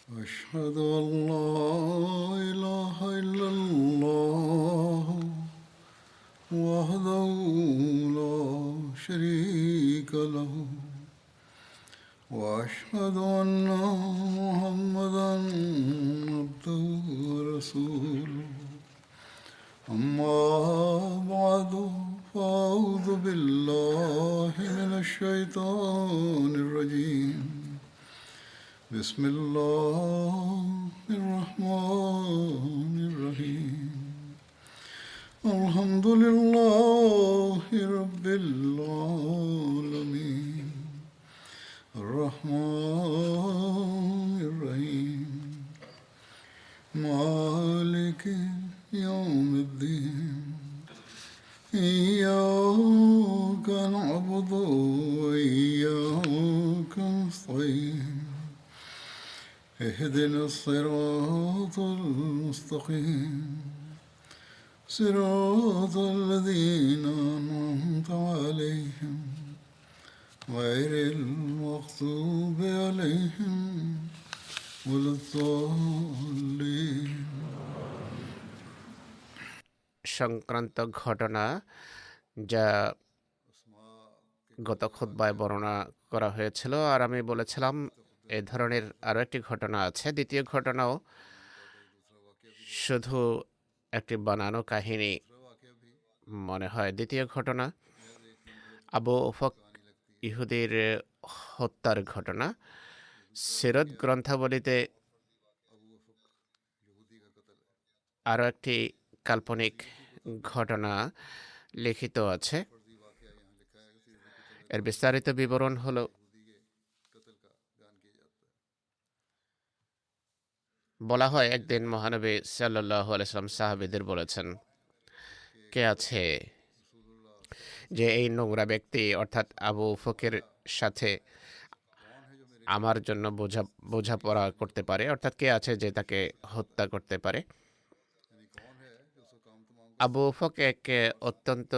أشهد أن لا إله إلا الله وحده لا شريك له وأشهد أن محمدا عبده ورسوله أما بعد فأعوذ بالله من الشيطان الرجيم بسم الله الرحمن الرحيم الحمد لله رب العالمين الرحمن الرحيم مالك يوم الدين إياك نعبد وإياك نستعين اهدنا الصراط المستقيم صراط الذين أنعمت عليهم غير المغضوب عليهم ولا الضالين সংক্রান্ত ঘটনা যা গত খুতবায় বর্ণনা করা হয়েছিল, আর আমি বলেছিলাম এ ধরনের আরও একটি ঘটনা আছে। দ্বিতীয় ঘটনাও শুধু একটি বানানো কাহিনী মনে হয়। দ্বিতীয় ঘটনা আবু উফক ইহুদির হত্যার ঘটনা। সিরত গ্রন্থাবলীতে আরও একটি কাল্পনিক ঘটনা লিখিত আছে। এর বিস্তারিত বিবরণ হলো, বলা হয় একদিন মহানবী সাল্লাল্লাহু আলাইহি ওয়াসাল্লাম সাহাবীদের বলেছেন, কে আছে যে এই নোংরা ব্যক্তি অর্থাৎ আবু উফকের সাথে আমার জন্য বোঝাপড়া করতে পারে, অর্থাৎ কে আছে যে তাকে হত্যা করতে পারে। আবু উফক এক অত্যন্ত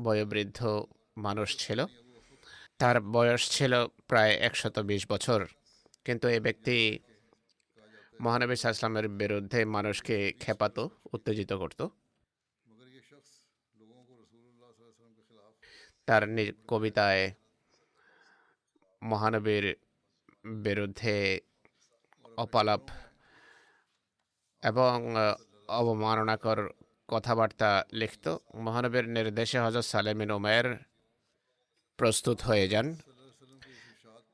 বয়োবৃদ্ধ মানুষ ছিল। তার বয়স ছিল প্রায় 120 বছর। কিন্তু এই ব্যক্তি মহানবী সাল্লাল্লাহু আলাইহি ওয়াসাল্লামের বিরুদ্ধে মানুষকে খেপাতো, উত্তেজিত করত। তার কবিতায় মহানবীর বিরুদ্ধে অপলাপ এবং অবমাননাকর কথাবার্তা লিখত। মহানবীর নির্দেশে হযরত সালেম বিন উমাইর প্রস্তুত হয়ে যান।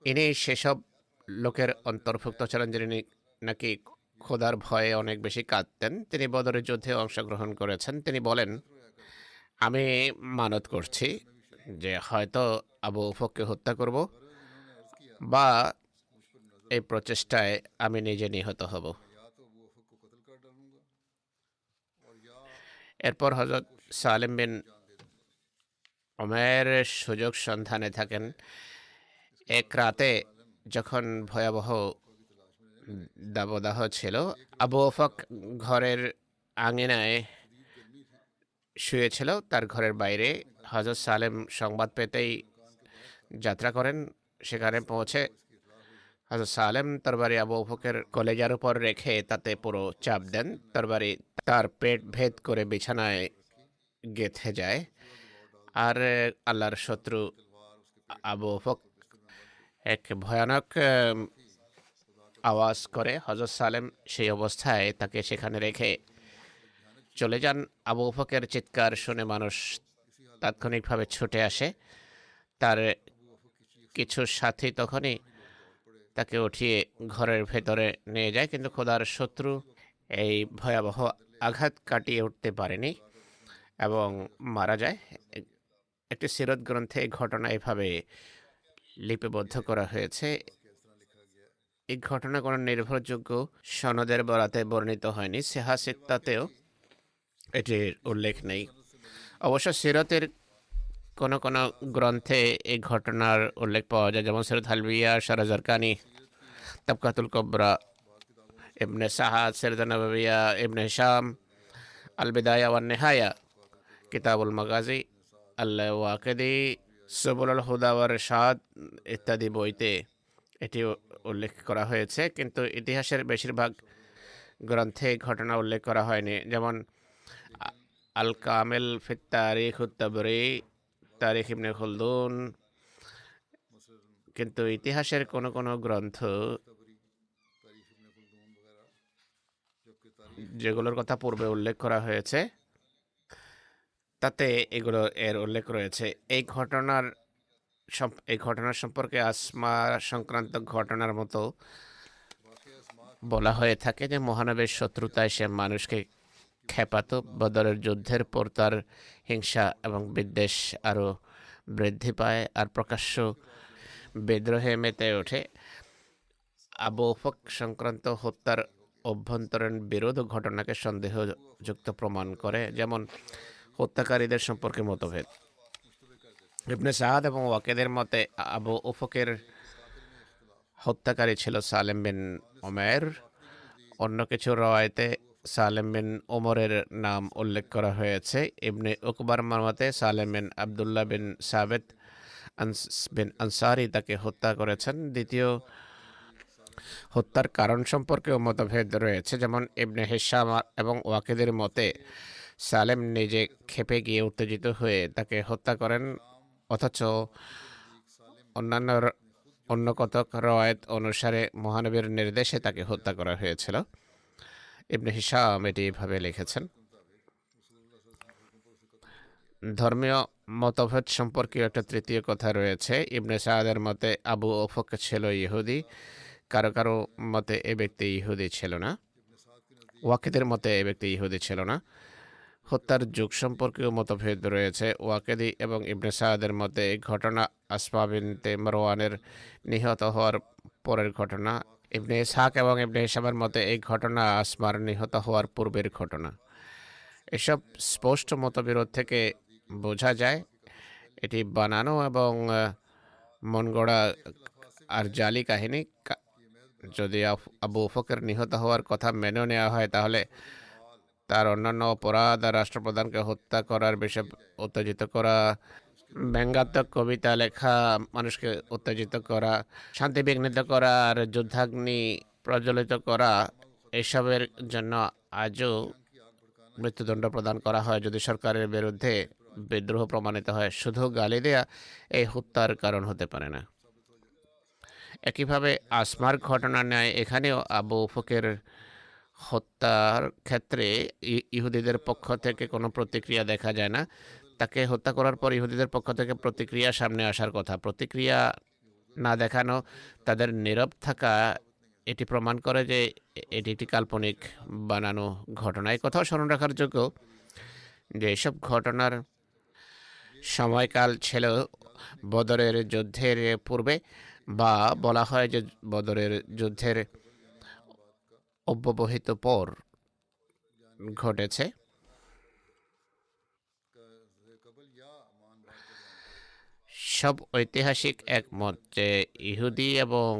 ইনি সেসব লোকের অন্তর্ভুক্ত ছিলেন যিনি নাকি খোদার ভয়ে অনেক বেশি কাঁদতেন। তিনি বদরের যুদ্ধে অংশগ্রহণ করেছেন। তিনি বলেন, আমি মানত করছি যে হয়তো আবু উফককে হত্যা করব বা এই প্রচেষ্টায় আমি নিজে নিহত হব। এরপর হযরত সালেম বিন উমাইর সুযোগ সন্ধানে থাকেন। এক রাতে যখন ভয়াবহ দাবদাহ ছিল, আবু উফক ঘরের আঙিনায় শুয়েছিল। তার ঘরের বাইরে হযরত সালেম সংবাদ পেতেই যাত্রা করেন। সেখানে পৌঁছে হযরত সালেম তরবারি আবু উফকের কলেজার উপর রেখে তাতে পুরো চাপ দেন। তরবারি তার পেট ভেদ করে বিছানায় গেঁথে যায়। আর আল্লাহর শত্রু আবু উফক এক ভয়ানক আওয়াজ করে। হযরত সালেম সেই অবস্থায় তাকে সেখানে রেখে চলে যান। আবু উফকের চিৎকার শুনে মানুষ তাৎক্ষণিকভাবে ছুটে আসে। তার কিছু সাথী তখনই তাকে উঠিয়ে ঘরের ভেতরে নিয়ে যায়, কিন্তু খোদার শত্রু এই ভয়াবহ আঘাত কাটিয়ে উঠতে পারেনি এবং মারা যায়। একটি সিরত গ্রন্থে এই ঘটনা এভাবে লিপিবদ্ধ করা হয়েছে। এই ঘটনা কোনো নির্ভরযোগ্য সনদের বরাতে বর্ণিত হয়নি। সিহা সিত্তাতেও এটির উল্লেখ নেই। অবশ্য সিরতের কোন কোন গ্রন্থে এই ঘটনার উল্লেখ পাওয়া যায়, যেমন সিরাত হালবিয়া, শারাজারকানি, তাবকাতুল কুবরা, ইবনে সাহাদ, সিরাত নববিয়া, ইবনে হিশাম, আল বিদায়া ওয়ান নিহায়া, কিতাবুল মাগাজি, আল ওয়াকিদি, সুবুলুল হুদা ওয়ার রিশাদ ইত্যাদি বইতে এটি উল্লেখ করা হয়েছে, কিন্তু ইতিহাসের বেশিরভাগ গ্রন্থে এই ঘটনা উল্লেখ করা হয়নি। যেমন আল কামেল ফিত তারিখ তাবরি, তারিখ ইবনে খুলদুন। কিন্তু ইতিহাসের কোনো কোনো গ্রন্থ যেগুলোর কথা পূর্বে উল্লেখ করা হয়েছে তাতে এগুলো এর উল্লেখ রয়েছে। এই ঘটনার সম্পর্কে আসমা সংক্রান্ত ঘটনার মতো বলা হয়ে থাকে যে মহানবীর শত্রুতায় সে মানুষকে খেপাতো। বদরের যুদ্ধের পর তার হিংসা এবং বিদ্বেষ আরও বৃদ্ধি পায় আর প্রকাশ্য বিদ্রোহে মেতে ওঠে। আবু উফক সংক্রান্ত হত্যার অভ্যন্তরীণ বিরোধ ঘটনাকে সন্দেহযুক্ত প্রমাণ করে। যেমন হত্যাকারীদের সম্পর্কে মতভেদ। ইবনে সাআদ এবং ওয়াকেদের মতে আবু উফকের হত্যাকারী ছিল সালেম বিন ওমের। অন্য কিছু রওয়ায়েতে সালেম বিন ওমরের নাম উল্লেখ করা হয়েছে। ইবনে উকবার মতে সালেম বিন আবদুল্লাহ বিন সাবেত বিন আনসারি তাকে হত্যা করেছেন। দ্বিতীয় হত্যার কারণ সম্পর্কেও মতভেদ রয়েছে। যেমন ইবনে হিশাম এবং ওয়াকেদের মতে সালেম নিজে ক্ষেপে গিয়ে উত্তেজিত হয়ে তাকে হত্যা করেন, অথচ অন্য কতক রওয়ায়েত অনুসারে মহানবীর নির্দেশে তাকে হত্যা করা হয়েছিল। ইবনে হিশাম এটি এভাবে লিখেছেন। ধর্মীয় মতভেদ সম্পর্কে একটা তৃতীয় কথা রয়েছে। ইবনে সাআদের মতে আবু উফক ছিল ইহুদি, কারো কারো মতে এ ব্যক্তি ইহুদি ছিল না। ওয়াকিদের মতে এ ব্যক্তি ইহুদি ছিল না। হত্যার যুগ সম্পর্কেও মতভেদ রয়েছে। ওয়াকেদি এবং ইবনে সাআদের মতে এই ঘটনা আসমা বিনতে মারওয়ানের নিহত হওয়ার পরের ঘটনা। ইবনে ইসহাক এবং ইবনে হিশামের মতে এই ঘটনা আসমার নিহত হওয়ার পূর্বের ঘটনা। এসব স্পষ্ট মতবিরোধ থেকে বোঝা যায় এটি বানানো এবং মন গড়া আর জালি কাহিনী। যদি আবু উফকের নিহত হওয়ার কথা মেনে নেওয়া হয়, তাহলে তার অন্যান্য অপরাধ আর রাষ্ট্রপ্রধানকে হত্যা করার বিষয়ে উত্তেজিত করা, ব্যঙ্গাত্মক কবিতা লেখা, মানুষকে উত্তেজিত করা, শান্তি বিঘ্নিত করা আর যুদ্ধাগ্নি প্রজ্বলিত করা, এসবের জন্য আজও মৃত্যুদণ্ড প্রদান করা হয় যদি সরকারের বিরুদ্ধে বিদ্রোহ প্রমাণিত হয়। শুধু গালি দেয়া এই হত্যার কারণ হতে পারে না। একইভাবে আসমার ঘটনা ন্যায় এখানেও আবু উফকের হত্যার ক্ষেত্রে ইহুদিদের পক্ষ থেকে কোনো প্রতিক্রিয়া দেখা যায় না। তাকে হত্যা করার পর ইহুদিদের পক্ষ থেকে প্রতিক্রিয়া সামনে আসার কথা। প্রতিক্রিয়া না দেখানো, তাদের নীরব থাকা, এটি প্রমাণ করে যে এটি একটি কাল্পনিক বানানো ঘটনা। এই কথাও স্মরণ রাখার যোগ্য যে এসব ঘটনার সময়কাল ছিল বদরের যুদ্ধের পূর্বে, বা বলা হয় যে বদরের যুদ্ধের অব্যবহিত পর ঘটেছে। সব ঐতিহাসিক একমত যে ইহুদি এবং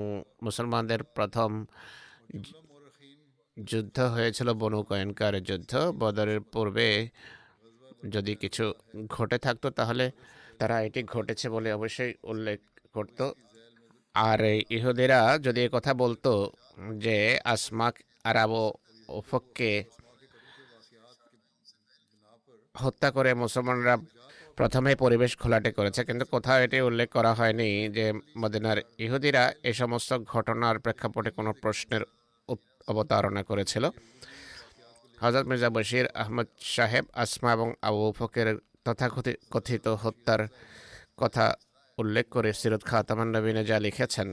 মুসলমানদের প্রথম যুদ্ধ হয়েছিল বনু কয়নকার যুদ্ধ। বদরের পূর্বে যদি কিছু ঘটে থাকতো তাহলে তারা এটি ঘটেছে বলে অবশ্যই উল্লেখ করত। আর ইহুদিরা যদি কথা বলতো যে আসমাক আর আবু উফককে হত্যা করে মুসলমানরা প্রথমে পরিবেশ ঘোলাটে করেছে, কিন্তু কোথাও এটি উল্লেখ করা হয়নি যে মদিনার ইহুদিরা এই সমস্ত ঘটনার প্রেক্ষাপটে কোনো প্রশ্নের অবতারণা করেছিল। হযরত মির্জা বশির আহমদ সাহেব আসমা এবং আবু উফকের তথাকথিত হত্যার কথা উল্লেখ করে সিরাত খাতামান নবীনে যা লিখেছেন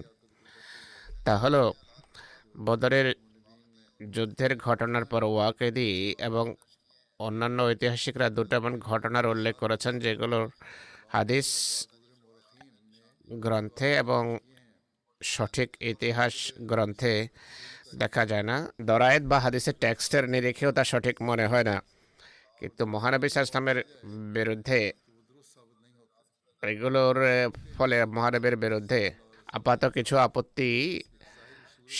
তা হলো, বদরের যুদ্ধের ঘটনার পর ওয়াকেদি এবং অন্যান্য ঐতিহাসিকরা দুটো এমন ঘটনার উল্লেখ করেছেন যেগুলোর হাদিস গ্রন্থে এবং সঠিক ইতিহাস গ্রন্থে দেখা যায় না। দরায়েত বা হাদিসের টেক্সটের নিরিখেও তা সঠিক মনে হয় না। কিন্তু মহানবী সাল্লাল্লাহু আলাইহি ওয়াসাল্লামের বিরুদ্ধে এগুলোর ফলে মহানবীর বিরুদ্ধে আপাত কিছু আপত্তি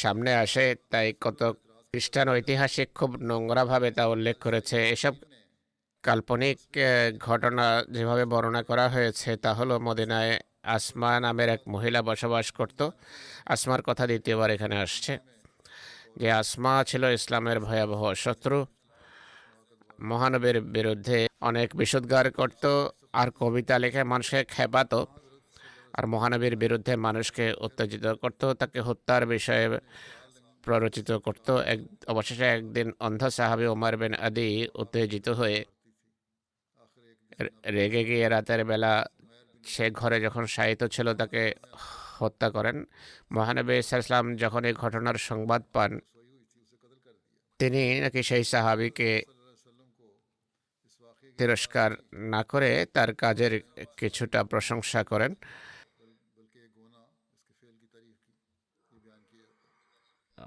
সামনে আসে, তাই কত খ্রিস্টান ঐতিহাসিক খুব নোংরাভাবে তা উল্লেখ করেছে। এসব কাল্পনিক ঘটনা যেভাবে বর্ণনা করা হয়েছে তা হলো মদিনায় আসমা নামের এক মহিলা বসবাস করত। আসমার কথা দ্বিতীয়বার এখানে আসছে, যে আসমা ছিল ইসলামের ভয়াবহ শত্রু, মহানবীর বিরুদ্ধে অনেক বিষোদ্গার করত আর কবিতা লিখে মানুষকে খেপাতো, আর মহানবীর বিরুদ্ধে মানুষকে উত্তেজিত করত, তাকে হত্যার বিষয়ে প্ররোচিত করত। অবশেষে একদিন অন্ধ সাহাবী ওমর বিন আদি উত্তেজিত হয়ে রেগে গিয়ে রাতের বেলা সে ঘরে যখন শায়িত ছিল তাকে হত্যা করেন। মহানবী ইসলাম যখন এই ঘটনার সংবাদ পান, তিনি নাকি সেই সাহাবীকে তিরস্কার না করে তার কাজের কিছুটা প্রশংসা করেন।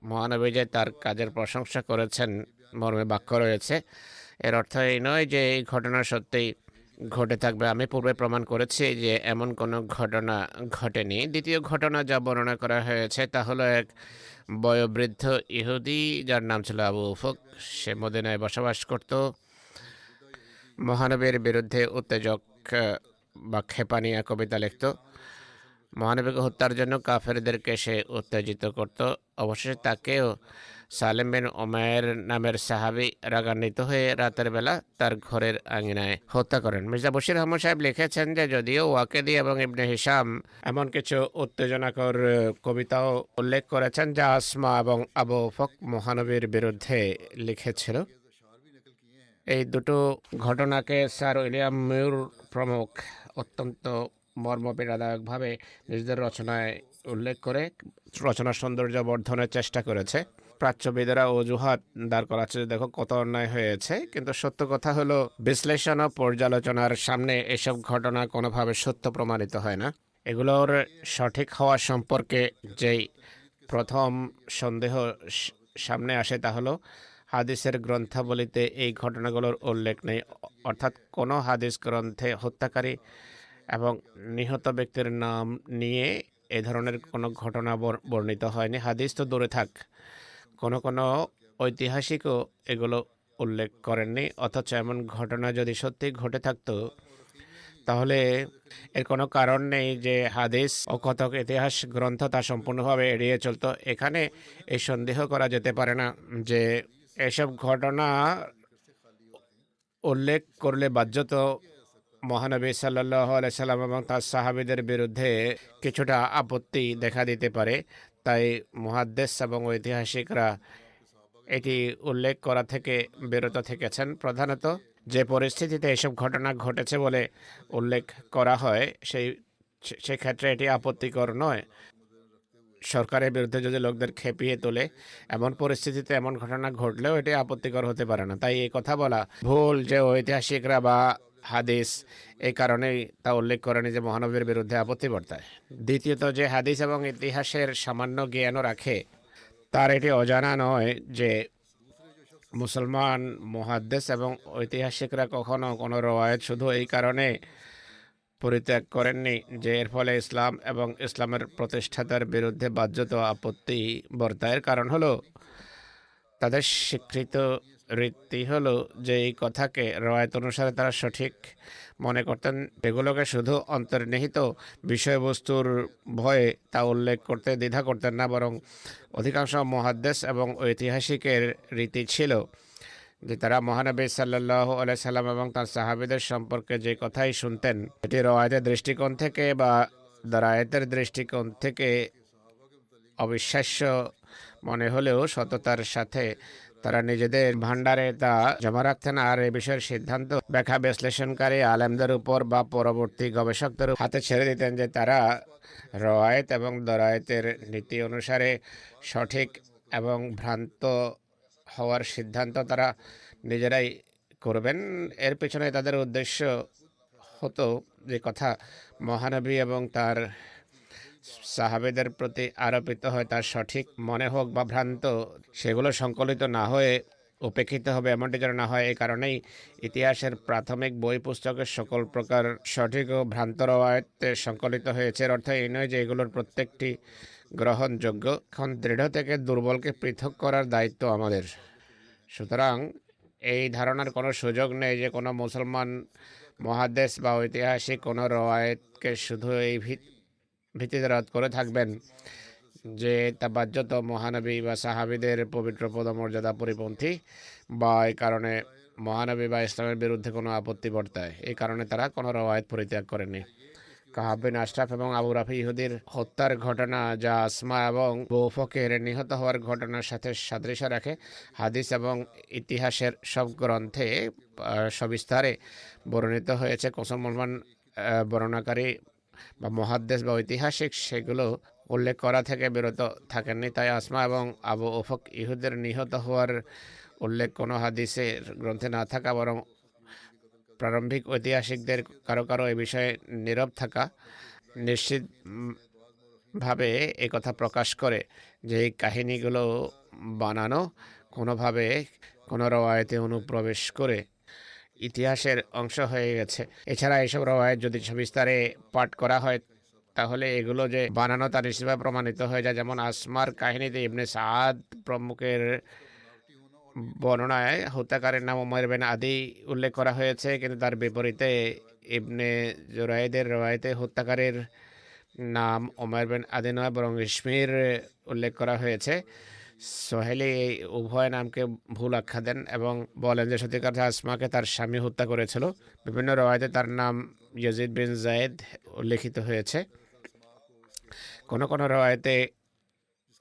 মহানবী যে তার কাজের প্রশংসা করেছেন মর্মে বাক্য রয়েছে। এর অর্থ এই নয় যে এই ঘটনা সত্যিই ঘটে থাকবে। আমি পূর্বে প্রমাণ করেছি যে এমন কোনো ঘটনা ঘটেনি। দ্বিতীয় ঘটনা যা বর্ণনা করা হয়েছে তা হলো এক বয়োবৃদ্ধ ইহুদি যার নাম ছিল আবু উফক। সে মদিনায় বসবাস করত। মহানবীর বিরুদ্ধে উত্তেজক বা খেপানিয়া কবিতা লিখত। মহানবীকে হত্যার জন্য কাফেরদেরকে সে উত্তেজিত করত। অবশেষে তাকেও সালেম বিন ওমায়ের নামের সাহাবী রাগান্বিত হয়ে রাতের বেলা তার ঘরের আঙিনায় হত্যা করেন। মির্জা বশির আহমদ সাহেব লিখেছেন যে যদিও ওয়াকেদি এবং ইবনে হিশাম এমন কিছু উত্তেজনাকর কবিতাও উল্লেখ করেছেন যা আসমা এবং আবু উফক মহানবীর বিরুদ্ধে লিখেছিল, এই দুটো ঘটনাকে স্যার উইলিয়াম মিউর প্রমুখ অত্যন্ত মর্মপীড়াদায়কভাবে নিজেদের রচনায় উল্লেখ করে রচনার সৌন্দর্য বর্ধনের চেষ্টা করেছে। প্রাচ্যবিদেরা অজুহাত দাঁড় করাচ্ছে, দেখো কত অন্যায় হয়েছে, কিন্তু সত্য কথা হলো বিশ্লেষণ ও পর্যালোচনার সামনে এসব ঘটনা কোনোভাবে সত্য প্রমাণিত হয় না। এগুলোর সঠিক হওয়া সম্পর্কে যেই প্রথম সন্দেহ সামনে আসে তা হলো হাদিসের গ্রন্থাবলিতে এই ঘটনাগুলোর উল্লেখ নেই, অর্থাৎ কোনো হাদিস গ্রন্থে হত্যাকারী এবং নিহত ব্যক্তির নাম নিয়ে এ ধরনের কোনো ঘটনা বর্ণিত হয়নি। হাদিস তো দূরে থাক, কোনো ঐতিহাসিকও এগুলো উল্লেখ করেননি। অথচ এমন ঘটনা যদি সত্যি ঘটে থাকতো তাহলে এর কোনো কারণ নেই যে হাদিস ও কতক ইতিহাস গ্রন্থ তা সম্পূর্ণভাবে এড়িয়ে চলতো। এখানে এই সন্দেহ করা যেতে পারে না যে এসব ঘটনা উল্লেখ করলে বাহ্যত মহানবী সাল্লাল্লাহু আলাইহি সাল্লাম এবং তার সাহাবীদের বিরুদ্ধে কিছুটা আপত্তি দেখা দিতে পারে। তাই মুহাদ্দিস এবং ঐতিহাসিকরা এটি উল্লেখ করা থেকে বিরত থেকেছেন। প্রধানত যে পরিস্থিতিতে এসব ঘটনা ঘটেছে বলে উল্লেখ করা হয় সেই ক্ষেত্রে এটি আপত্তিকর নয়। সরকারের বিরুদ্ধে যদি লোকদের খেপিয়ে তোলে এমন পরিস্থিতিতে এমন ঘটনা ঘটলেও এটি আপত্তিকর হতে পারে না। তাই এই কথা বলা ভুল যে ঐতিহাসিকরা বা হাদিস এই কারণেই তা উল্লেখ করেনি যে মহানবীর বিরুদ্ধে আপত্তি বর্তায়। দ্বিতীয়ত, যে হাদিস এবং ইতিহাসের সামান্য জ্ঞানও রাখে তার এটি অজানা নয় যে মুসলমান মুহাদ্দিস এবং ঐতিহাসিকরা কখনো কোনো রওয়ায়েত শুধু এই কারণে পরিত্যাগ করেননি যে এর ফলে ইসলাম এবং ইসলামের প্রতিষ্ঠাতার বিরুদ্ধে বাহ্যত আপত্তি বর্তায়ের কারণ হলো তাদের স্বীকৃত রীতি হলো যে এই কথাকে রওয়ায়েত অনুসারে তারা সঠিক মনে করতেন, এগুলোকে শুধু অন্তর্নিহিত বিষয়বস্তুর ভয়ে তা উল্লেখ করতে দ্বিধা করতেন না, বরং অধিকাংশ মুহাদ্দিস এবং ঐতিহাসিকের রীতি ছিল যে তারা মহানবী সাল্লাল্লাহু আলাইহি সাল্লাম এবং তার সাহাবীদের সম্পর্কে যে কথাই শুনতেন এটি রওয়ায়েতের দৃষ্টিকোণ থেকে বা দরায়েতের দৃষ্টিকোণ থেকে অবিশ্বাস্য মনে হলেও সততার সাথে তারা নিজেদের ভান্ডারে তা জমা রাখতেন। আর এ বিষয়ের সিদ্ধান্ত ব্যাখ্যা বিশ্লেষণকারী আলেমদের উপর বা পরবর্তী গবেষকদের হাতে ছেড়ে দিতেন যে তারা রওয়ায়েত এবং দরায়েতের নীতি অনুসারে সঠিক এবং ভ্রান্ত হওয়ার সিদ্ধান্ত তারা নিজেরাই করবেন। এর পেছনে তাদের উদ্দেশ্য হতো যে কথা মহানবী এবং তার সাহাবেদের প্রতি আরোপিত হয় তার সঠিক মনে হোক বা ভ্রান্ত, সেগুলো সংকলিত না হয়ে উপেক্ষিত হবে এমনটি যেন না হয়। এই কারণেই ইতিহাসের প্রাথমিক বই পুস্তকের সকল প্রকার সঠিক ও ভ্রান্ত রওয়ায়েতে সংকলিত হয়েছে। এর অর্থ এই নয় যে এগুলোর প্রত্যেকটি গ্রহণযোগ্য। এখন দৃঢ় থেকে দুর্বলকে পৃথক করার দায়িত্ব আমাদের। সুতরাং এই ধারণার কোনো সুযোগ নেই যে কোনো মুসলমান মুহাদ্দিস বা ঐতিহাসিক কোনো রওয়ায়েতকে শুধু এই ভিত্তিতে রদ করে থাকবেন যে তা বাহ্যত মহানবী বা সাহাবীদের পবিত্র পদমর্যাদা পরিপন্থী, বা এই কারণে মহানবী বা ইসলামের বিরুদ্ধে কোনো আপত্তি বর্তায়, এই কারণে তারা কোনো রওয়ায়েত পরিত্যাগ করেনি। কাহাব বিন আশরাফ এবং আবু রাফি ইহুদির হত্যার ঘটনা, যা আসমা এবং বৌফকের নিহত হওয়ার ঘটনার সাথে সাদৃশ্য রাখে, হাদিস এবং ইতিহাসের সব গ্রন্থে সবিস্তারে বর্ণিত হয়েছে। মুসলমান বর্ণনাকারী বা মুহাদ্দিস বা ঐতিহাসিক সেগুলো উল্লেখ করা থেকে বিরত থাকেননি। তাই আসমা এবং আবু উফক ইহুদের নিহত হওয়ার উল্লেখ কোনো হাদিসের গ্রন্থে না থাকা, বরং প্রারম্ভিক ঐতিহাসিকদের কারো কারো এ বিষয়ে নীরব থাকা নিশ্চিতভাবে একথা প্রকাশ করে যে এই কাহিনীগুলো বানানো, কোনোভাবে কোনো রওয়ায়েতে অনুপ্রবেশ করে ইতিহাসের অংশ হয়ে গেছে। এছাড়া এইসব রওয়ায়েত যদি সবিস্তারে পাঠ করা হয় তাহলে এগুলো যে বানানো তা নিশ্চিতভাবে প্রমাণিত হয়ে যায়। যেমন আসমার কাহিনীতে ইবনে সাদ প্রমুখের বর্ণনায় হত্যাকারীর নাম উমাইর বিন আদি উল্লেখ করা হয়েছে, কিন্তু তার বিপরীতে ইবনে জুরাইদের রওয়ায়েতে হত্যাকারীর নাম উমাইর বিন আদি নয়, বরং ইসমির উল্লেখ করা হয়েছে। সোহেলি এই উভয় নামকে ভুল আখ্যা দেন এবং বলেন যে সত্যিকার আসমাকে তার স্বামী হত্যা করেছিল। বিভিন্ন রওয়ায়েতে তার নাম ইয়াজিদ বিন জায়েদ উল্লেখিত হয়েছে। কোন কোন রওয়ায়েতে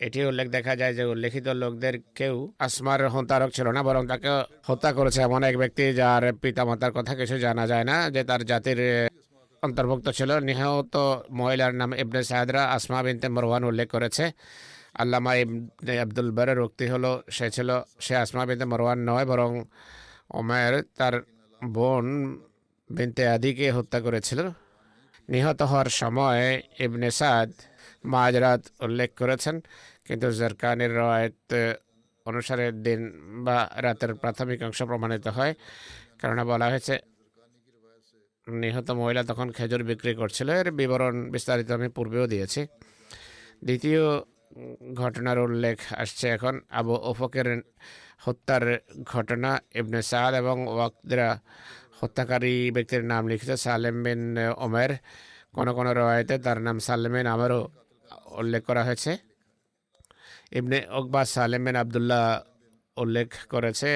এটি উল্লেখ দেখা যায় যে উল্লেখিত লোকদের কেউ আসমার হত্যারক ছিল না, বরং তাকে হত্যা করেছে এমন এক ব্যক্তি যার পিতামাতার কথা কিছু জানা যায় না, যে তার জাতির অন্তর্ভুক্ত ছিল। নিহত মহিলার নাম ইবনে সাদরা আসমা বিনতে মারওয়ান উল্লেখ করেছে। আল্লামা ইবনে আব্দুল বারের উক্তি হলো সে আসমা বিনতে মারওয়ান নয়, বরং ওমর তার বোন বিনতে আদিকে হত্যা করেছিল। নিহত হওয়ার সময় ইবনে সাদ মাঝরাত উল্লেখ করেছেন, কিন্তু জারকানির রওয়ায়েত অনুসারে দিন বা রাতের প্রাথমিক অংশ প্রমাণিত হয়। কেননা বলা হয়েছে নিহত মহিলা তখন খেজুর বিক্রি করছিল। এর বিবরণ বিস্তারিত আমি পূর্বেও দিয়েছি। দ্বিতীয় ঘটনার উল্লেখ আসছে এখন। আবু উফকের হত্যার ঘটনা। ইবনে সাদ এবং ওয়াকদরা হত্যাকারী ব্যক্তির নাম লিখিত সালেম বিন ওমর। কোন কোন রওয়ায়েতে তার নাম সালেম বিন আমরও উল্লেখ করা হয়েছে। ইবনে উকবা সালেম বিন আবদুল্লাহ উল্লেখ করেছে।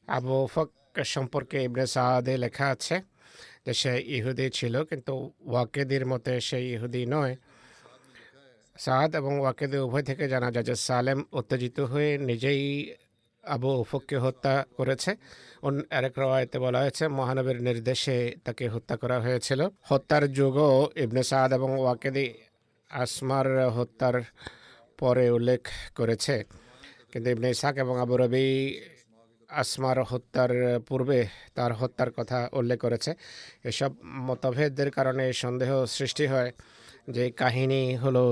আবু উফক সম্পর্কে ইবনে সাদে লেখা আছে যে সে ইহুদি ছিল, কিন্তু ওয়াকেদির মতে সে ইহুদি নয়। সাদ এবং ওয়াকেদি উভয় থেকে জানা যায় যে সালেম উত্তেজিত হয়ে নিজেই আবু উফককে হত্যা করেছে। আরেক রওয়ায়েতে বলা হয়েছে মহানবীর নির্দেশে তাকে হত্যা করা হয়েছিল। হত্যার যুগও ইবনে সাদ এবং ওয়াকেদি আসমার হত্যার পরে উল্লেখ করেছে, কিন্তু ইবনে ইসহাক এবং আবু রবি আসমার হত্যার পূর্বে তার হত্যার কথা উল্লেখ করেছে। এসব মতভেদের কারণে সন্দেহ সৃষ্টি হয় যে কাহিনী হলো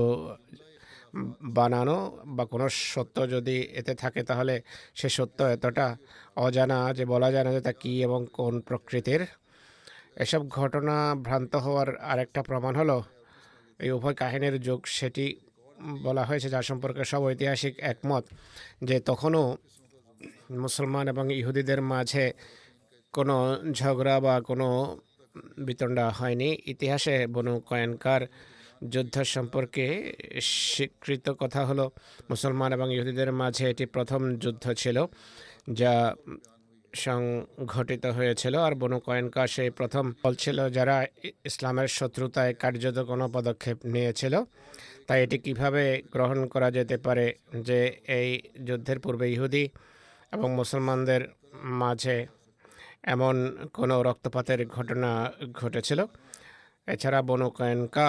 বানানো, বা কোনো সত্য যদি এতে থাকে তাহলে সে সত্য এতটা অজানা যে বলা যায় না যে তা কী এবং কোন প্রকৃতির। এসব ঘটনা ভ্রান্ত হওয়ার আরেকটা প্রমাণ হলো এই উভয় কাহিনীর যুগ, সেটি বলা হয়েছে যার সম্পর্কে সব ঐতিহাসিক একমত যে তখনও মুসলমান এবং ইহুদিদের মাঝে কোনো ঝগড়া বা কোনো বিতণ্ডা হয়নি। ইতিহাসে বনু কয়েনকার যুদ্ধ সম্পর্কে স্বীকৃত কথা হলো মুসলমান এবং ইহুদিদের মাঝে এটি প্রথম যুদ্ধ ছিল যা সংঘটিত হয়েছিল, আর বনু কয়েনকা সেই প্রথম দল ছিল যারা ইসলামের শত্রুতায় কার্যত কোনো পদক্ষেপ নিয়েছিল। তাই এটি কিভাবে গ্রহণ করা যেতে পারে যে এই যুদ্ধের পূর্বে ইহুদি এবং মুসলমানদের মাঝে এমন কোনো রক্তপাতের ঘটনা ঘটেছিল? এছাড়া বনু কয়েনকা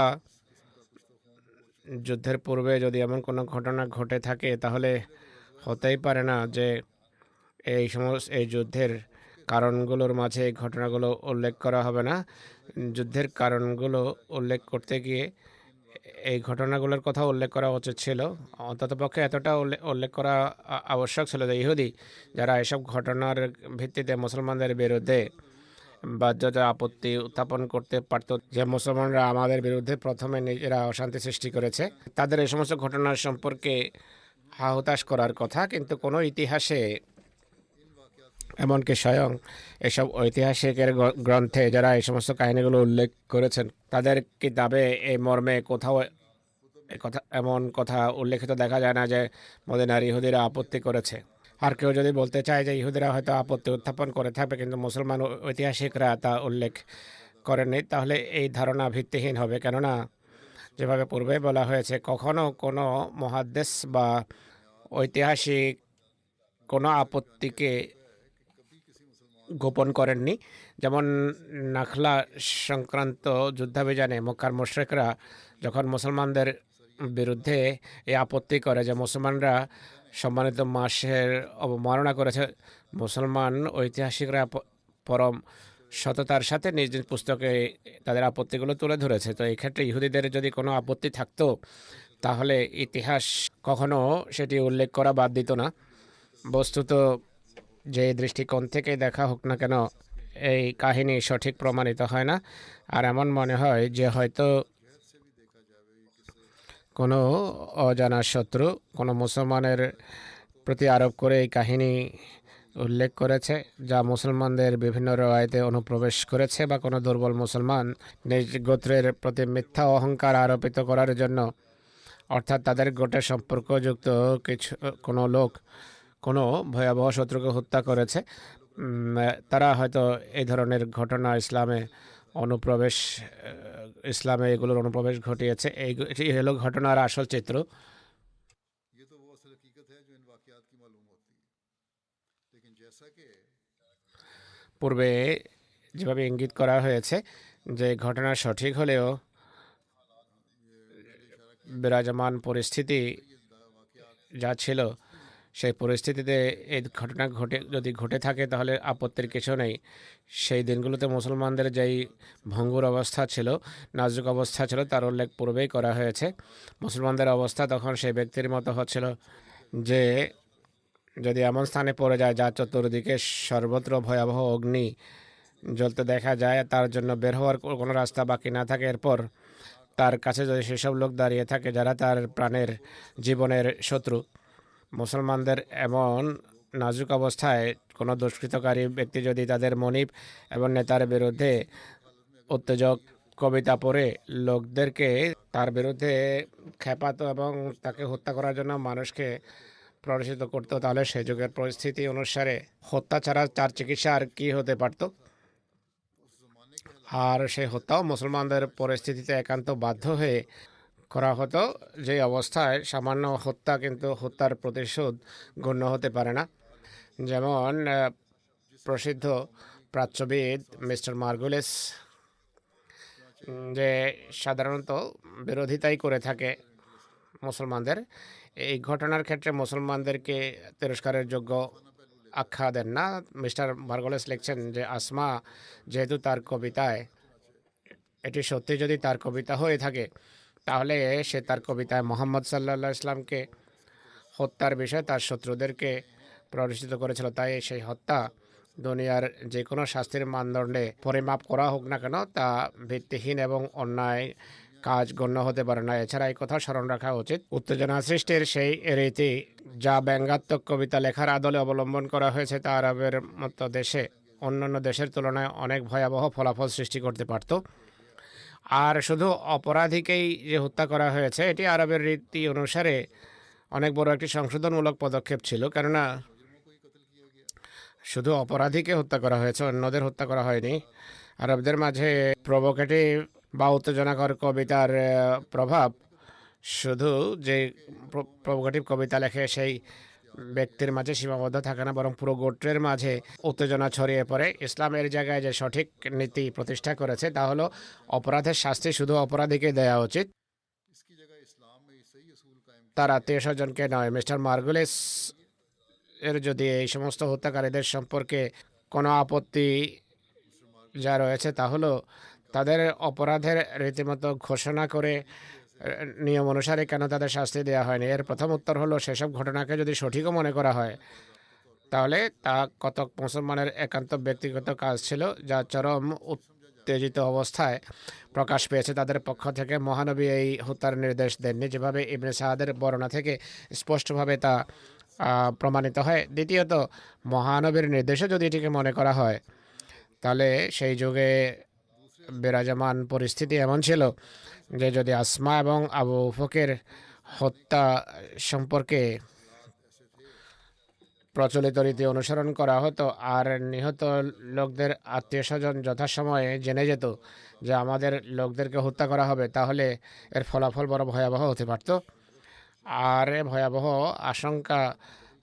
যুদ্ধের পূর্বে যদি এমন কোনো ঘটনা ঘটে থাকে তাহলে হতেই পারে না যে এই যুদ্ধের কারণগুলোর মাঝে এই ঘটনাগুলো উল্লেখ করা হবে না। যুদ্ধের কারণগুলো উল্লেখ করতে গিয়ে এই ঘটনাগুলোর কথা উল্লেখ করা উচিত ছিল। অন্ততপক্ষে এতটা উল্লেখ করা আবশ্যক ছিল যে ইহুদি যারা এসব ঘটনার ভিত্তিতে মুসলমানদের বিরুদ্ধে বাধ্যত আপত্তি উত্থাপন করতে পারত যে মুসলমানরা আমাদের বিরুদ্ধে প্রথমে নিজেরা অশান্তি সৃষ্টি করেছে, তাদের এই সমস্ত ঘটনার সম্পর্কে হতাশ করার কথা। কিন্তু কোনো ইতিহাসে এমনকি স্বয়ং এসব ঐতিহাসিকের গ্রন্থে যারা এই সমস্ত কাহিনীগুলো উল্লেখ করেছেন তাদের কিতাবে এই মর্মে কোথাও এমন কথা উল্লেখিত দেখা যায় না যে মদিনার ইহুদিরা আপত্তি করেছে। আর কেউ যদি বলতে চায় যে ইহুদিরা হয়তো আপত্তি উত্থাপন করে থাকবে কিন্তু মুসলমান ঐতিহাসিকরা তা উল্লেখ করেননি, তাহলে এই ধারণা ভিত্তিহীন হবে। কেননা যেভাবে পূর্বে বলা হয়েছে, কখনো কোনো মুহাদ্দিস বা ঐতিহাসিক কোনো আপত্তিকে গোপন করেননি। যেমন নাখলা সংক্রান্ত যুদ্ধাভিযানে মক্কার মুশরিকরা যখন মুসলমানদের বিরুদ্ধে এই আপত্তি করে যে মুসলমানরা সম্মানিত মাসের অবমাননা করেছে, মুসলমান ঐতিহাসিকরা পরম সততার সাথে নিজ নিজ পুস্তকে তাদের আপত্তিগুলো তুলে ধরেছে। তো এই ক্ষেত্রে ইহুদিদের যদি কোনো আপত্তি থাকতো তাহলে ইতিহাস কখনো সেটি উল্লেখ করা বাদ দিত না। বস্তুত যে দৃষ্টিকোণ থেকে দেখা হোক না কেন এই কাহিনী সঠিক প্রমাণিত হয় না। আর এমন মনে হয় যে হয়তো কোনো অজানা শত্রু কোনো মুসলমানের প্রতি আরোপ করে এই কাহিনী উল্লেখ করেছে, যা মুসলমানদের বিভিন্ন রওয়ায়েতে অনুপ্রবেশ করেছে, বা কোনো দুর্বল মুসলমান নিজ গোত্রের প্রতি মিথ্যা অহংকার আরোপিত করার জন্য, অর্থাৎ তাদের গোটের সম্পর্কযুক্ত কোনো লোক কোনো ভয়াবহ শত্রুকে হত্যা করেছে। তারা হয়তো এই ধরনের ঘটনা ইসলামে এগুলোর অনুপ্রবেশ ঘটিয়েছে। এই হলো ঘটনার আসল চিত্র। পূর্বে যেভাবে ইঙ্গিত করা হয়েছে যে ঘটনা সঠিক হলেও বিরাজমান পরিস্থিতি যা ছিল সেই পরিস্থিতিতে এই ঘটনা যদি ঘটে থাকে তাহলে আপত্তির কিছু নেই। সেই দিনগুলোতে মুসলমানদের যেই ভঙ্গুর অবস্থা ছিল, নাজুক অবস্থা ছিল, তার উল্লেখ পূর্বেই করা হয়েছে। মুসলমানদের অবস্থা তখন সেই ব্যক্তির মতো হচ্ছিল যে যদি এমন স্থানে পড়ে যায় যা চতুর্দিকে সর্বত্র ভয়াবহ অগ্নি জ্বলতে দেখা যায়, তার জন্য বের হওয়ার কোনো রাস্তা বাকি না থাকে, এরপর তার কাছে যদি সেসব লোক দাঁড়িয়ে থাকে যারা তার প্রাণের জীবনের শত্রু, মুসলমানদের এমন নাজুক অবস্থায় কোনো দুষ্কৃতকারী ব্যক্তি যদি তাদের মনিব এবং নেতার বিরুদ্ধে উত্তেজক কবিতা পড়ে লোকদেরকে তার বিরুদ্ধে খেপাতো এবং তাকে হত্যা করার জন্য মানুষকে প্ররোচিত করতো, তাহলে সেই যুগের পরিস্থিতি অনুসারে হত্যা ছাড়া তার চিকিৎসা আর কি হতে পারত। আর সেই হত্যাও মুসলমানদের পরিস্থিতিতে একান্ত বাধ্য হয়ে করা হতো, যে অবস্থায় সামান্য হত্যা কিন্তু হত্যার প্রতিশোধ গণ্য হতে পারে না। যেমন প্রসিদ্ধ প্রাচ্যবিদ মিস্টার মার্গুলেস যে সাধারণত বিরোধিতাই করে থাকে মুসলমানদের, এই ঘটনার ক্ষেত্রে মুসলমানদেরকে তিরস্কারের যোগ্য আখ্যা দেন না। মিস্টার মার্গুলেস লিখছেন যে আসমা যেহেতু তার কবিতায়, এটি সত্যি যদি তার কবিতা হয়ে থাকে তাহলে সে তার কবিতায় মোহাম্মদ সাল্লাল্লাহু আলাইহি ইসলামকে হত্যার বিষয়ে তার শত্রুদেরকে প্ররোচিত করেছিল। তাই সেই হত্যা দুনিয়ার যে কোনো শাস্তির মানদণ্ডে পরিমাপ করা হোক না কেন তা ভিত্তিহীন এবং অন্যায় কাজ গণ্য হতে পারে না। এছাড়া এই কথা স্মরণ রাখা উচিত, উত্তেজনা সৃষ্টির সেই রীতি যা ব্যঙ্গাত্মক কবিতা লেখার আদলে অবলম্বন করা হয়েছে তা আরবের মতো দেশে অন্যান্য দেশের তুলনায় অনেক ভয়াবহ ফলাফল সৃষ্টি করতে পারত। আর শুধু অপরাধীকেই যে হত্যা করা হয়েছে এটি আরবের রীতি অনুসারে অনেক বড় একটি সংশোধনমূলক পদক্ষেপ ছিল, কেননা শুধু অপরাধীকে হত্যা করা হয়েছে, অন্যদের হত্যা করা হয়নি। আরবদের মাঝে প্রভোকেটিভ বা উত্তেজনাকর কবিতার প্রভাব শুধু যে প্রভোকেটিভ কবিতা লেখে সেই ব্যক্তির মাঝে সীমাবদ্ধ থাকে না, বরং পুরো গোত্রের মাঝে উত্তেজনা ছড়িয়ে পড়ে। ইসলামের জায়গায় যে সঠিক নীতি প্রতিষ্ঠা করেছে তা হলো অপরাধের শাস্তি শুধু অপরাধীকে দেওয়া উচিত, তার আত্মীয় স্বজনকে নয়। মিস্টার মার্গুলেস এর যদি এই সমস্ত হত্যাকারীদের সম্পর্কে কোনো আপত্তি যা রয়েছে তা হলো তাদের অপরাধের রীতিমতো ঘোষণা করে নিয়ম অনুসারে কেন তাদের শাস্তি দেওয়া হয়নি। এর প্রথম উত্তর হলো সেসব ঘটনাকে যদি সঠিকও মনে করা হয় তাহলে তা কতক মুসলমানের একান্ত ব্যক্তিগত কাজ ছিল যা চরম উত্তেজিত অবস্থায় প্রকাশ পেয়েছে। তাদের পক্ষ থেকে মহানবী এই হত্যার নির্দেশ দেননি, যেভাবে ইবনে সাদের বর্ণনা থেকে স্পষ্টভাবে তা প্রমাণিত হয়। দ্বিতীয়ত, মহানবীর নির্দেশে যদি এটিকে মনে করা হয়, তাহলে সেই যুগে বিরাজমান পরিস্থিতি এমন ছিল যে যদি আসমা এবং আবু বকরের হত্যা সম্পর্কে প্রচলিত রীতি অনুসরণ করা হতো আর নিহত লোকদের আত্মীয় স্বজন যথাসময়ে জেনে যেত যে আমাদের লোকদেরকে হত্যা করা হবে, তাহলে এর ফলাফল বড় ভয়াবহ হতে পারত। আর এ ভয়াবহ আশঙ্কা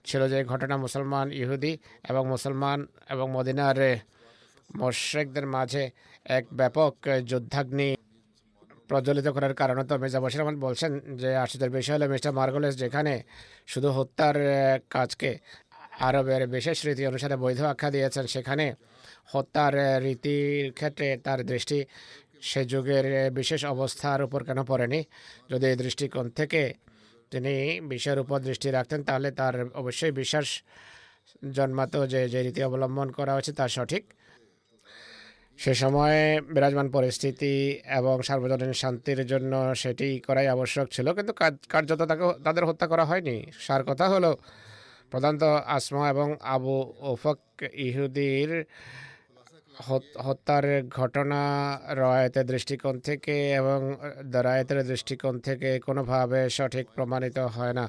ছিল যে ঘটনা মুসলমান, ইহুদি এবং মুসলমান এবং মদিনার মুশরিকদের মাঝে এক ব্যাপক যুদ্ধাগ্নি প্রজ্বলিত করার কারণে। তো মির্জা বশির আহমদ বলছেন যে আশ্চর্যের বিষয় হলো মিস্টার মার্গোলেস যেখানে শুধু হত্যার কাজকে আরবের বিশেষ রীতি অনুসারে বৈধ আখ্যা দিয়েছেন, সেখানে হত্যার রীতির ক্ষেত্রে তার দৃষ্টি সে যুগের বিশেষ অবস্থার উপর কেন পড়েনি? যদি এই দৃষ্টিকোণ থেকে তিনি বিষয়ের উপর দৃষ্টি রাখতেন, তাহলে তার অবশ্যই বিশ্বাস জন্মাতো যে যে রীতি অবলম্বন করা হচ্ছে তা সঠিক। সে সময়ে বিরাজমান পরিস্থিতি এবং সার্বজনীন শান্তির জন্য সেটি করাই আবশ্যক ছিল, কিন্তু কার্যত তাদের হত্যা করা হয়নি। সার কথা হলো প্রধানত আসমা এবং আবু ওফক ইহুদির হত্যার ঘটনা রায়তের দৃষ্টিকোণ থেকে এবং দারায়েতের দৃষ্টিকোণ থেকে কোনোভাবে সঠিক প্রমাণিত হয় না।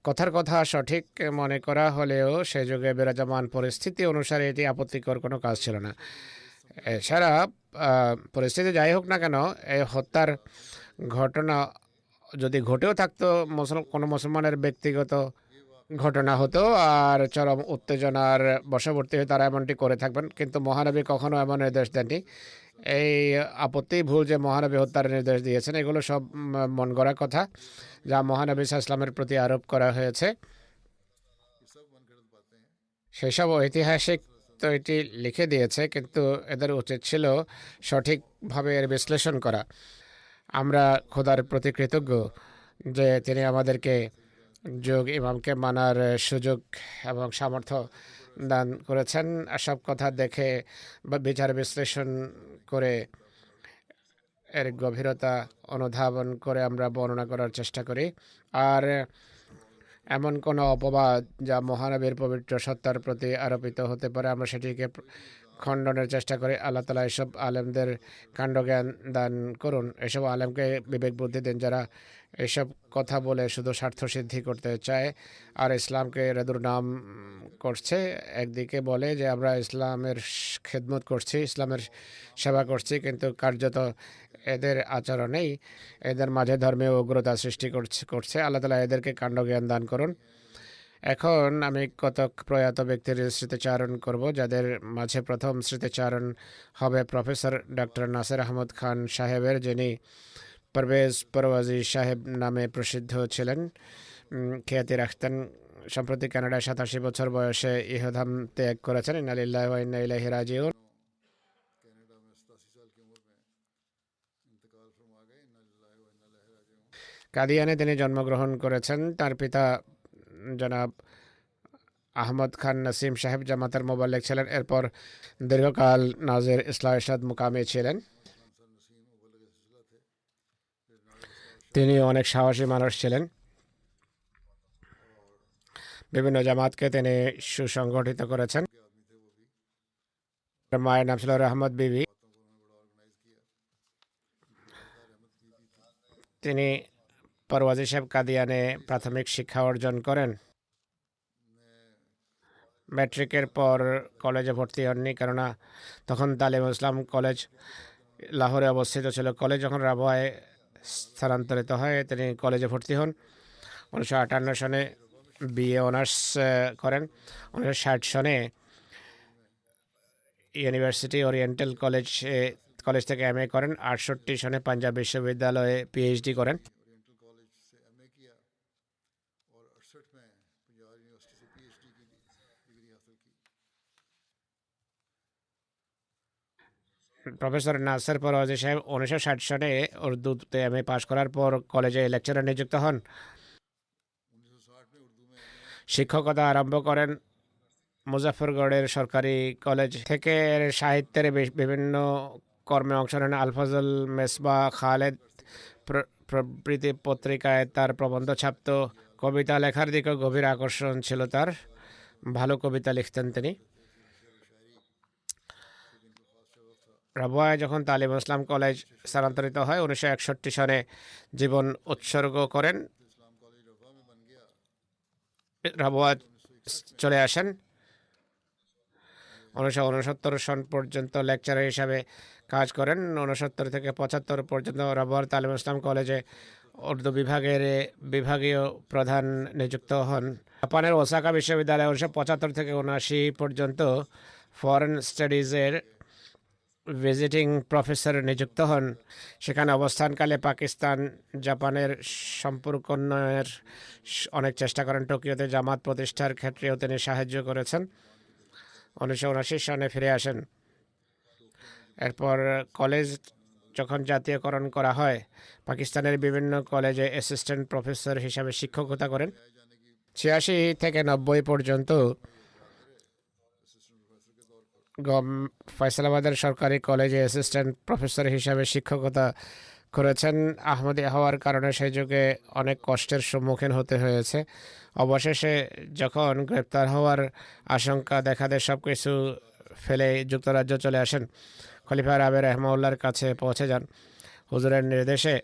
কথার কথা সঠিক মনে করা হলেও সে যুগে বিরাজমান পরিস্থিতি অনুসারে এটি আপত্তিকর কোনো কাজ ছিল না। এছাড়া পরিস্থিতি যাই হোক না কেন, এই হত্যার ঘটনা যদি ঘটেও থাকতো কোনো মুসলমানের ব্যক্তিগত ঘটনা হতো আর চরম উত্তেজনার বশবর্তী হয়ে তারা এমনটি করে থাকবেন, কিন্তু মহানবী কখনো এমন নির্দেশ দেননি। এই আপত্তি ভুল যে মহানবী হত্যার নির্দেশ দিয়েছেন, এগুলো সব মন গড়া কথা যা মহানবী ইসলামের প্রতি আরোপ করা হয়েছে। সেসব ঐতিহাসিক তো এটি লিখে দিয়েছে, কিন্তু এদের উচিত ছিল সঠিকভাবে এর বিশ্লেষণ করা। আমরা খোদার প্রতি কৃতজ্ঞ যে তিনি আমাদেরকে যোগ ইমামকে মানার সুযোগ এবং সামর্থ্য দান করেছেন। সব কথা দেখে বা বিচার বিশ্লেষণ করে এর গভীরতা অনুধাবন করে আমরা বর্ণনা করার চেষ্টা করি। আর এমন কোনো অপবাদ যা মহানবীর পবিত্র সত্তার প্রতি আরোপিত হতে পারে, আমরা সেটিকে খণ্ডনের চেষ্টা করি। আল্লাহ তালা এসব আলেমদের কাণ্ডজ্ঞান দান করুন। এসব আলেমকে বিবেক বুদ্ধি দেন যারা এসব কথা বলে শুধু স্বার্থ সিদ্ধি করতে চায় আর ইসলামকে নাম করছে। একদিকে বলে যে আমরা ইসলামের খেদমত করছি, ইসলামের সেবা করছি, কিন্তু কার্যত এদের আচরণেই এদের মাঝে ধর্মীয় উগ্রতা সৃষ্টি করছে। আল্লাহ তালা এদেরকে কাণ্ডজ্ঞান দান করুন। এখন আমি কতক প্রয়াত ব্যক্তির স্মৃতিচারণ করব, যাদের মাঝে প্রথম স্মৃতিচারণ হবে প্রফেসর ডক্টর নাসির আহমদ খান সাহেবের, যিনি পারভেজ পরওয়াজি সাহেব নামে প্রসিদ্ধ ছিলেন, খ্যাতি রাখতেন। সম্প্রতি কানাডায় 87 বছর বয়সে ইহধাম ত্যাগ করেছেন। ইন্না লিল্লাহি ওয়া ইন্না ইলাইহি রাজিউন। কাদিয়ানে তিনি জন্মগ্রহণ করেছেন। তার পিতা জনাব আহমদ খান নাসিম সাহেব জামাতের মোবাল্লিক ছিলেন। এরপর দীর্ঘকাল নাজির ইসলাহ ইরশাদ মুকামে ছিলেন। তিনি অনেক সাহসী মানুষ ছিলেন। বিভিন্ন জামাতকে তিনি সুসংগঠিত করেছেন। মায়ের নাম ছিল রহমত বিবি। তিনি পরওয়াজি সাহেব কাদিয়ানে প্রাথমিক শিক্ষা অর্জন করেন। ম্যাট্রিকের পর কলেজে ভর্তি হননি, কেননা তখন তালিম ইসলাম কলেজ লাহোরে অবস্থিত ছিল। কলেজ যখন রাবওয়ায় স্থানান্তরিত হয়, তিনি কলেজে ভর্তি হন। 1958 সনে বিএ অনার্স করেন। 1960 সনে ইউনিভার্সিটি ওরিয়েন্টাল কলেজ থেকে এমএ করেন। 68 সনে পাঞ্জাব বিশ্ববিদ্যালয়ে পিএইচডি করেন। প্রফেসর নাসির পরওয়াজি সাহেব 1960 সনে উর্দুতে এমএ পাশ করার পর কলেজে লেকচারার নিযুক্ত হন। শিক্ষকতা আরম্ভ করেন মুজাফরগড়ের সরকারি কলেজ থেকে। সাহিত্যের বিভিন্ন কর্মে অংশ নেন। আলফাজুল মেসবা খালেদ প্রভৃতি পত্রিকায় তার প্রবন্ধ ছাপত। কবিতা লেখার দিকেও গভীর আকর্ষণ ছিল তার, ভালো কবিতা লিখতেন তিনি। রাবওয়ায় যখন তালিম ইসলাম কলেজ স্থানান্তরিত হয় 1961 সনে জীবন উৎসর্গ করেন, রাবওয়া চলে আসেন। 1969 সন পর্যন্ত লেকচারার হিসাবে কাজ করেন। 69 থেকে 75 পর্যন্ত রাবওয়ার তালিম ইসলাম কলেজে উর্দু বিভাগের বিভাগীয় প্রধান নিযুক্ত হন। জাপানের ওসাকা বিশ্ববিদ্যালয়ে 1975 থেকে 1979 পর্যন্ত ফরেন স্টাডিজের ভিজিটিং প্রফেসর নিযুক্ত হন। সেখানে অবস্থানকালে পাকিস্তান জাপানের সম্পর্ক উন্নয়নের অনেক চেষ্টা করেন। টোকিওতে জামাত প্রতিষ্ঠার ক্ষেত্রেও তিনি সাহায্য করেছেন। 1979 সনে ফিরে আসেন। এরপর কলেজ যখন জাতীয়করণ করা হয়, পাকিস্তানের বিভিন্ন কলেজে অ্যাসিস্ট্যান্ট প্রফেসর হিসাবে শিক্ষকতা করেন। 86 থেকে 90 পর্যন্ত ফয়সালাবাদের সরকারি কলেজে অ্যাসিস্ট্যান্ট প্রফেসর হিসাবে শিক্ষকতা করেছেন। আহমদী হওয়ার কারণে সেই যুগে অনেক কষ্টের সম্মুখীন হতে হয়েছে। অবশেষে যখন গ্রেপ্তার হওয়ার আশঙ্কা দেখা দেয়, সব কিছু ফেলে যুক্তরাজ্য চলে আসেন। খলিফা রাবে রহমাউল্লাহর কাছে পৌঁছে যান। হুজুরের নির্দেশে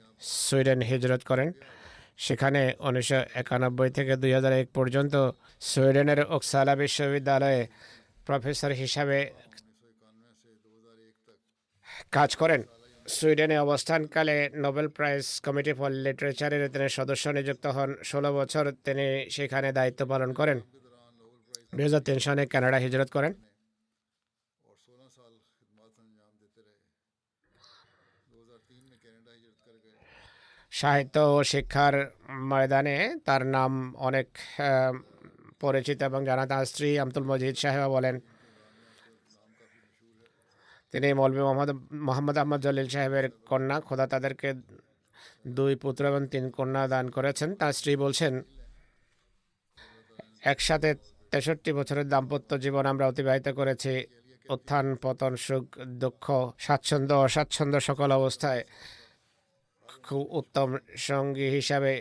সুইডেন হিজরত করেন। সেখানে 1991 থেকে 2001 পর্যন্ত সুইডেনের uppsala বিশ্ববিদ্যালয়ে প্রফেসর হিসাবে কাজ করেন। সুইডেনে অবস্থানকালে নোবেল প্রাইজ কমিটি ফর লিটারেচারের তিনি সদস্য নিযুক্ত হন। 16 বছর তিনি সেখানে দায়িত্ব পালন করেন। 2003 সনে কানাডা হিজরত করেন। সাহিত্য ও শিক্ষার ময়দানে তার নাম অনেক পরিচিত এবং জানা। তার স্ত্রী আব্দুল মজিদ সাহেবা বলেন, তিনি মৌলভী মোহাম্মদ আহমদ জলিল সাহেবের কন্যা। খোদা তাদেরকে 2 পুত্র এবং 3 কন্যা দান করেছেন। তার স্ত্রী বলছেন, একসাথে 63 বছরের দাম্পত্য জীবন আমরা অতিবাহিত করেছি। উত্থান পতন, সুখ দুঃখ, স্বাচ্ছন্দ্য অস্বাচ্ছন্দ্য, সকল অবস্থায় খুব উত্তম সঙ্গী হিসাবে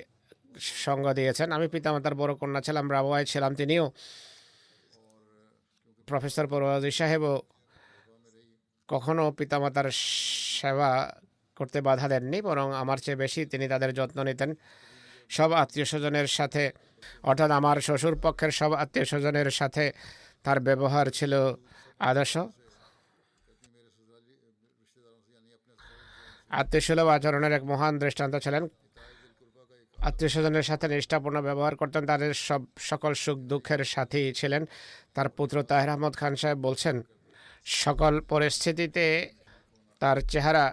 সঙ্গ দিয়েছেন। আমি পিতামাতার বড় কন্যা ছিলাম, রাবওয়ায় ছিলাম। তিনিও প্রফেসর পরওয়াজি সাহেবও কখনো পিতামাতার সেবা করতে বাধা দেননি, বরং আমার চেয়ে বেশি তিনি তাদের যত্ন নিতেন। সব আত্মীয় স্বজনের সাথে, অর্থাৎ আমার শ্বশুর পক্ষের সব আত্মীয় স্বজনের সাথে তার ব্যবহার ছিল আদর্শ। আত্মীয়সুলভ আচরণের এক মহান দৃষ্টান্ত ছিলেন। আত্মীয় স্বজনের সাথে নিষ্ঠাপূর্ণ ব্যবহার করতেন। তাদের সকল সুখ দুঃখের সাথী ছিলেন। তার পুত্র তাহের আহমদ খান সাহেব বলছেন, সকল পরিস্থিতিতে তার চেহারা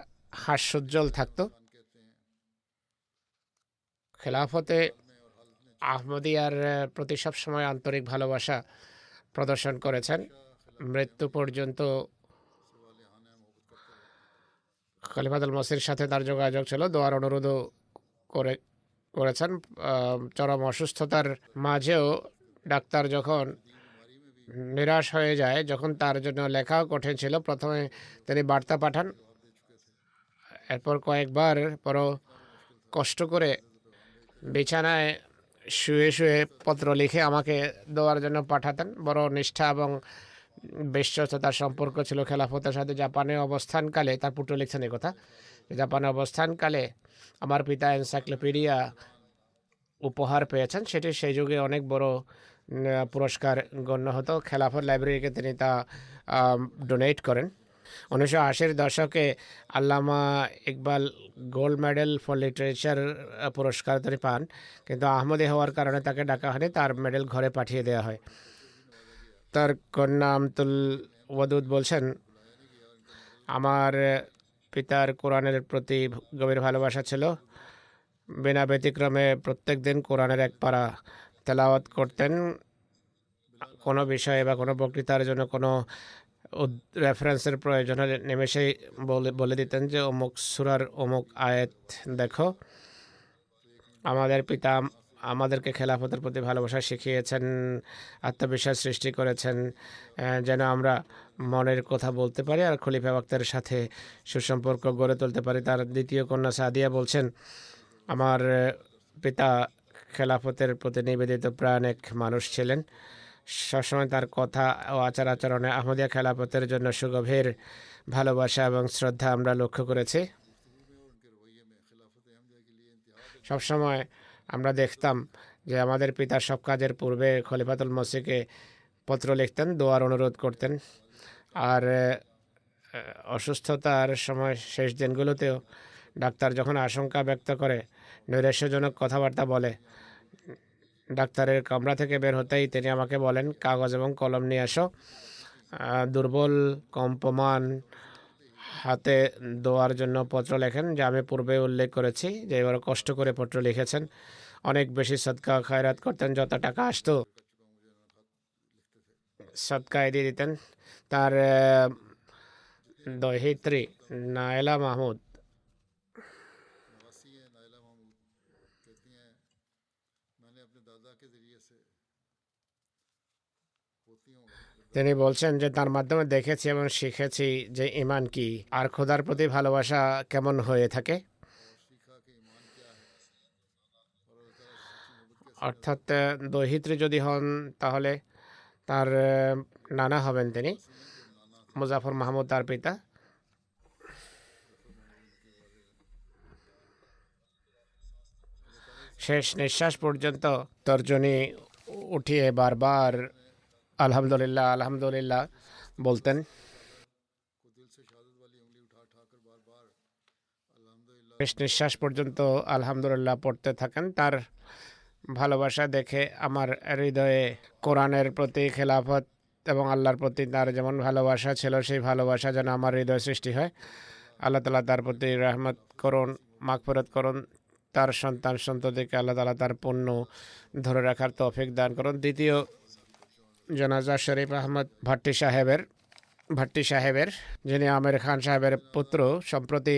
হাস্যোজ্জ্বল থাকত। খেলাফতে আহমদিয়ার প্রতি সবসময় আন্তরিক ভালোবাসা প্রদর্শন করেছেন। মৃত্যু পর্যন্ত খলিফাতুল মসির সাথে তার যোগাযোগ ছিল। দোয়ার অনুরোধও করেছেন। চরম অসুস্থতার মাঝেও ডাক্তার যখন নিরাশ হয়ে যায়, যখন তার জন্য লেখাও কঠিন ছিল, প্রথমে তিনি বার্তা পাঠান। এরপর কয়েকবার বড় কষ্ট করে বিছানায় শুয়ে শুয়ে পত্র লিখে আমাকে দেওয়ার জন্য পাঠাতেন। বড় নিষ্ঠা এবং বিশ্বস্ততার সম্পর্ক ছিল খেলাফতের সাথে। জাপানে অবস্থানকালে তার পুত্র লিখছেন এই কথা, জাপানে অবস্থানকালে আমার পিতা এনসাইক্লোপিডিয়া উপহার পেয়েছেন। সেটি সেই যুগে অনেক বড় পুরস্কার গণ্য হতো। খেলাফত লাইব্রেরিকে তিনি তা ডোনেট করেন। 1980-র দশকে আল্লামা Iqbal gold medal for literature পুরস্কার তিনি পান, কিন্তু আহমদী হওয়ার কারণে তাকে ডাকা হয়নি। তার মেডেল ঘরে পাঠিয়ে দেওয়া হয়। তার কন্যা আমতুল ওয়াদুদ বলছেন, আমার পিতার কোরআনের প্রতি গভীর ভালোবাসা ছিল। বিনা ব্যতিক্রমে প্রত্যেক দিন কোরআনের এক পারা তেলাওয়াত করতেন। কোনো বিষয়ে বা কোনো বক্তৃতার জন্য কোনো রেফারেন্সের প্রয়োজন হলে নিমেষেই বলে দিতেন যে অমুক সূরার অমুক আয়াত দেখো। আমাদের পিতা আমাদেরকে খেলাফতের প্রতি ভালোবাসা শিখিয়েছেন, আত্মবিশ্বাস সৃষ্টি করেছেন, যেন আমরা মনের কথা বলতে পারি আর খলিফা ওয়াক্তের সাথে সুসম্পর্ক গড়ে তুলতে পারি। তার দ্বিতীয় কন্যা সাদিয়া বলছেন, আমার পিতা খেলাফতের প্রতি নিবেদিত প্রাণ এক মানুষ ছিলেন। সবসময় তার কথা ও আচার আচরণে আহমদিয়া খেলাফতের জন্য সুগভীর ভালোবাসা এবং শ্রদ্ধা আমরা লক্ষ্য করেছি। সবসময় আমরা দেখতাম যে আমাদের পিতা সব কাজের পূর্বে খলিফাতুল মসিহকে পত্র লিখতেন, দোয়ার অনুরোধ করতেন। আর অসুস্থতার সময় শেষ দিনগুলোতেও ডাক্তার যখন আশঙ্কা ব্যক্ত করে, নৈরাশ্যজনক কথাবার্তা বলে, ডাক্তারের কামরা থেকে বের হতেই তিনি আমাকে বলেন, কাগজ এবং কলম নিয়ে আসো। দুর্বল কম্পমান হাতে দোয়ার জন্য পত্র লেখেন, যা আমি পূর্বে উল্লেখ করেছি যে এবার কষ্ট করে পত্র লিখেছেন। অনেক বেশি সদকা খয়রাত করতেন, যত টাকা আসতো সদকায় দিয়ে দিতেন। তার দহিত্রী নায়লা মাহমুদ তিনি বলছেন যে তার মাধ্যমে দেখেছি এবং শিখেছি যে ঈমান কি আর খোদার প্রতি ভালোবাসা কেমন হয়ে থাকে। অর্থাৎ দহিত্রী যদি হন তাহলে তার নানা হবেন তিনি, মুজাফর মাহমুদ তার পিতা। শেষ নিঃশ্বাস পর্যন্ত তর্জনী উঠিয়ে বারবার আলহামদুলিল্লাহ আলহামদুলিল্লাহ বলতেন। শেষ নিঃশ্বাস পর্যন্ত আলহামদুলিল্লাহ পড়তে থাকেন। তার ভালোবাসা দেখে আমার হৃদয়ে কোরআনের প্রতি, খেলাফত এবং আল্লাহর প্রতি তার যেমন ভালোবাসা ছিল, সেই ভালোবাসা যেন আমার হৃদয় সৃষ্টি হয়। আল্লাহ তালা তার প্রতি রহমত করুন, মাগফিরাত করুন। তার সন্তান সন্ততিকে আল্লাহ তালা তার পুণ্য ধরে রাখার তৌফিক দান করুন। দ্বিতীয় জানাজা শরীফ আহমদ ভাট্টি সাহেবের, যিনি আমির খান সাহেবের পুত্র। সম্প্রতি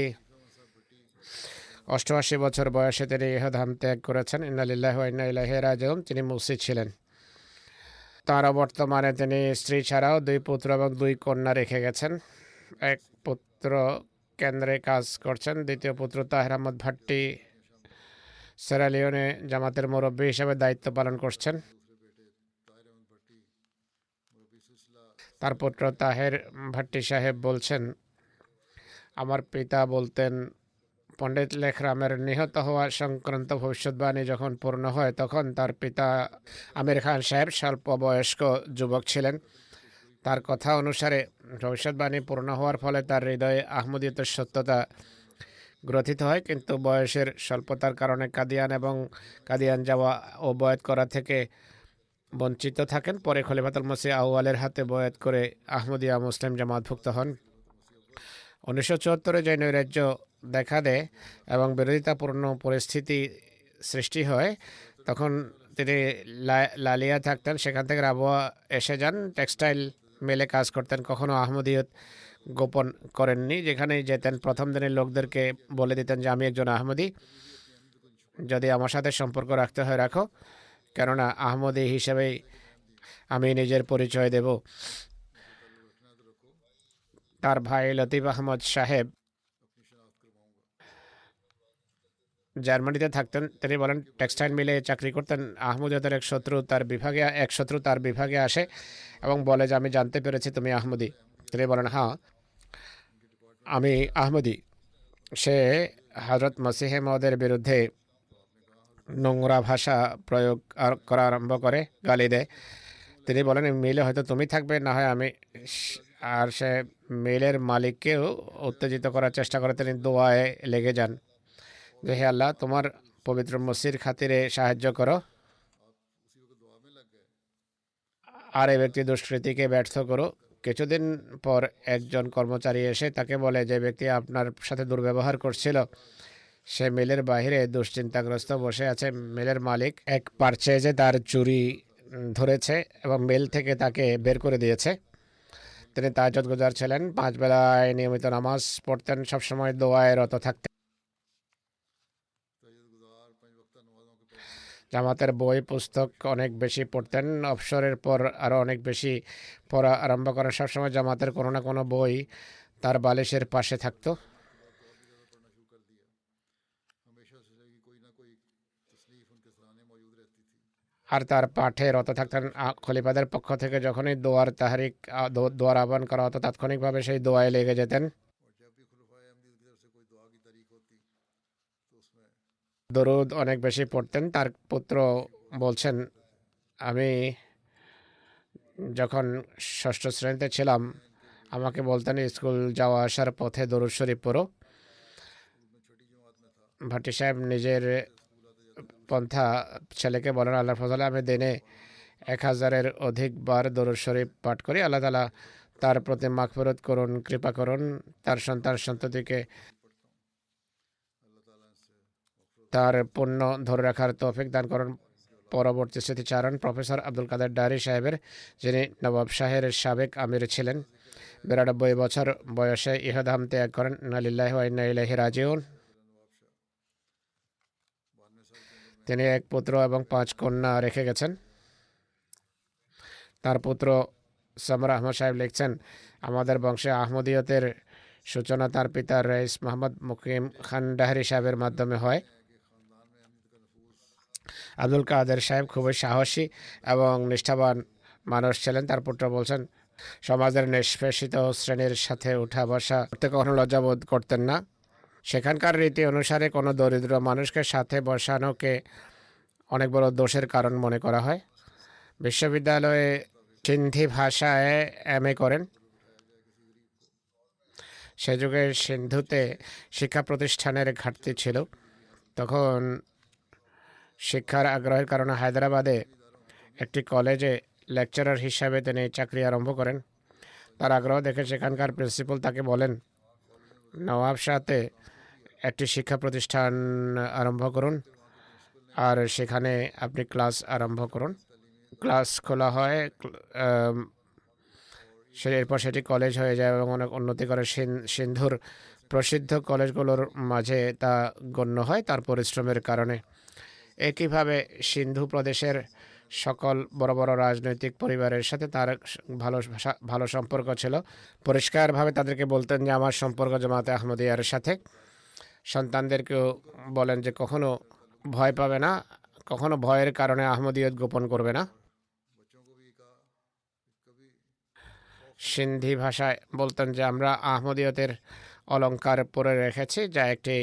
88 বছর বয়সে তিনি ইহধাম ত্যাগ করেছেন। ইন্না লিল্লাহি ওয়া ইন্না ইলাইহি রাজিউন। তিনি মুফতি ছিলেন। তাঁরা বর্তমানে তিনি স্ত্রী ছাড়াও 2 পুত্র এবং 2 কন্যা রেখে গেছেন। এক পুত্র কেন্দ্রে কাজ করছেন, দ্বিতীয় পুত্র তাহের আহমদ ভাট্টি সেরালিওনে জামাতের মুরব্বী হিসেবে দায়িত্ব পালন করছেন। তার পুত্র তাহের ভাট্টি সাহেব বলছেন, আমার পিতা বলতেন, পণ্ডিত লেখরামের নিহত হওয়া সংক্রান্ত ভবিষ্যৎবাণী যখন পূর্ণ হয় তখন তার পিতা আমির খান সাহেব স্বল্প বয়স্ক যুবক ছিলেন। তার কথা অনুসারে ভবিষ্যৎবাণী পূর্ণ হওয়ার ফলে তার হৃদয়ে আহমদিয়তের সত্যতা গ্রথিত হয়, কিন্তু বয়সের স্বল্পতার কারণে কাদিয়ান যাওয়া ও বয়াত করা থেকে বঞ্চিত থাকেন। পরে খলিফাতুল মসিহ আউয়ালের হাতে বয়াত করে আহমদিয়া মুসলিম জামাতভুক্ত হন। 1974-এ যে নৈরাজ্য দেখা দেয় এবং বিরোধিতাপূর্ণ পরিস্থিতি সৃষ্টি হয়, তখন তিনি লালিয়া থাকতেন। সেখান থেকে রাবুয়া এসে যান, টেক্সটাইল মিলে কাজ করতেন। কখনো আহমদিয়ত গোপন করেননি। যেখানেই যেতেন প্রথম দিনের লোকদেরকে বলে দিতেন যে আমি একজন আহমদি, যদি আমার সাথে সম্পর্ক রাখতে হয় রাখো, কেননা আহমদি হিসেবেই আমি নিজের পরিচয় দেব। তার ভাই লতিফ আহমদ সাহেব জার্মানিতে থাকতেন। তিনি বলেন, টেক্সটাইল মিলে চাকরি করতেন। আহমদিয়তের এক শত্রু তার বিভাগে আসে এবং বলে যে আমি জানতে পেরেছি তুমি আহমদি। তিনি বলেন, হ্যাঁ আমি আহমদি। সে হযরত মসিহে মওদের বিরুদ্ধে নোংরা ভাষা প্রয়োগ করা আরম্ভ করে, গালি দেয়। তিনি বলেন, মিলে হয়তো তুমি থাকবে, না হয় আমি। আর সে মিলের মালিককেও উত্তেজিত করার চেষ্টা করে। তিনি দোয়ায় লেগে যান যে হে আল্লাহ, তোমার পবিত্র মসজিদের খাতিরে সাহায্য করো, আর এই ব্যক্তি দুষ্কৃতিকে ব্যর্থ করো। কিছুদিন পর একজন কর্মচারী এসে তাকে বলে, যে ব্যক্তি আপনার সাথে দুর্ব্যবহার করছিল সে মিলের বাইরে দুশ্চিন্তাগ্রস্ত বসে আছে। মিলের মালিক এক পারচেজে তার চুরি ধরেছে এবং মিল থেকে তাকে বের করে দিয়েছে। তিনি তাহাজ্জুদ গুজার ছিলেন, 5 বেলায় নিয়মিত নামাজ পড়তেন, সবসময় দোয়ায় রত থাকতেন। জামাতের বই পুস্তক অনেক বেশি পড়তেন। অবসরের পর আরও অনেক বেশি পড়া আরম্ভ করেন। সবসময় জামাতের কোনো না কোনো বই তার বালিশের পাশে থাকতো। আর তার পাঠে রত থাকতেন। খলিফাদের পক্ষ থেকে যখনই দোয়ার তাহরিক দোয়ার আহ্বান করা হতো তাৎক্ষণিকভাবে সেই দোয়ায় লেগে যেতেন। দরুদ অনেক বেশি পড়তেন। তার পুত্র বলছেন, আমি যখন ষষ্ঠ শ্রেণীতে ছিলাম আমাকে বলতেন স্কুল যাওয়া আসার পথে দরুদ শরীফ পড়ো। ভাটি সাহেব নিজের পন্থা ছেলেকে বলেন, আল্লাহর ফজলে আমি দিনে 1000-এর অধিক বার দরুদ শরীফ পাঠ করি। আল্লাহ তাআলা তার প্রতি মাগফিরাত করুন, কৃপা করুন, তার সন্তান সন্ততিকে তার পুণ্য ধরে রাখার তৌফিক দান করুন। পরবর্তী স্মৃতিচারণ প্রফেসর আব্দুল কাদের ডারি সাহেবের, যিনি নবাব শাহের সাবেক আমির ছিলেন। 92 বছর বয়সে ইহধাম ত্যাগ করেন। ইন্না লিল্লাহি ওয়া ইন্না ইলাইহি রাজিউন। তিনি এক পুত্র এবং 5 কন্যা রেখে গেছেন। তার পুত্র সমর আহমদ সাহেব লিখছেন, আমাদের বংশে আহমদিয়তের সূচনা তার পিতা রইস মোহাম্মদ মুকিম খান ডাহরি সাহেবের মাধ্যমে হয়। আব্দুল কাদের সাহেব খুবই সাহসী এবং নিষ্ঠাবান মানুষ ছিলেন। তার পুত্র বলছেন, সমাজের নিষ্পেষিত শ্রেণীর সাথে উঠা বসা করতে কখনো লজ্জাবোধ করতেন না। সেখানকার রীতি অনুসারে কোনো দরিদ্র মানুষকে সাথে বসানোকে অনেক বড় দোষের কারণ মনে করা হয়। বিশ্ববিদ্যালয়ে সিন্ধি ভাষায় MA করেন। সে যুগে সিন্ধুতে শিক্ষা প্রতিষ্ঠানের ঘাটতি ছিল। তখন শিক্ষার আগ্রহের কারণে হায়দ্রাবাদে একটি কলেজে লেকচারার হিসাবে তিনি চাকরি আরম্ভ করেন। তার আগ্রহ দেখে সেখানকার প্রিন্সিপাল তাকে বলেন, নওয়াবশাহতে একটি শিক্ষা প্রতিষ্ঠান আরম্ভ করুন আর সেখানে আপনি ক্লাস আরম্ভ করুন। ক্লাস খোলা হয়, এরপর সেটি কলেজ হয়ে যায় এবং অনেক উন্নতি করে। সিন্ধুর প্রসিদ্ধ কলেজগুলোর মাঝে তা গণ্য হয় তার পরিশ্রমের কারণে। একইভাবে সিন্ধু প্রদেশের সকল বড় বড় রাজনৈতিক পরিবারের সাথে তার ভালো সম্পর্ক ছিল। পরিষ্কারভাবে তাদেরকে বলতেন যে আমার সম্পর্ক জামাতে আহমদিয়ার সাথে। সন্তানদেরকেও বলেন যে কখনো ভয় পাবে না, কখনো ভয়ের কারণে আহমদিয়ত গোপন করবে না। সিন্ধি ভাষায় বলতেন যে আমরা আহমদিয়তের অলংকার পরে রেখেছি, যা একটি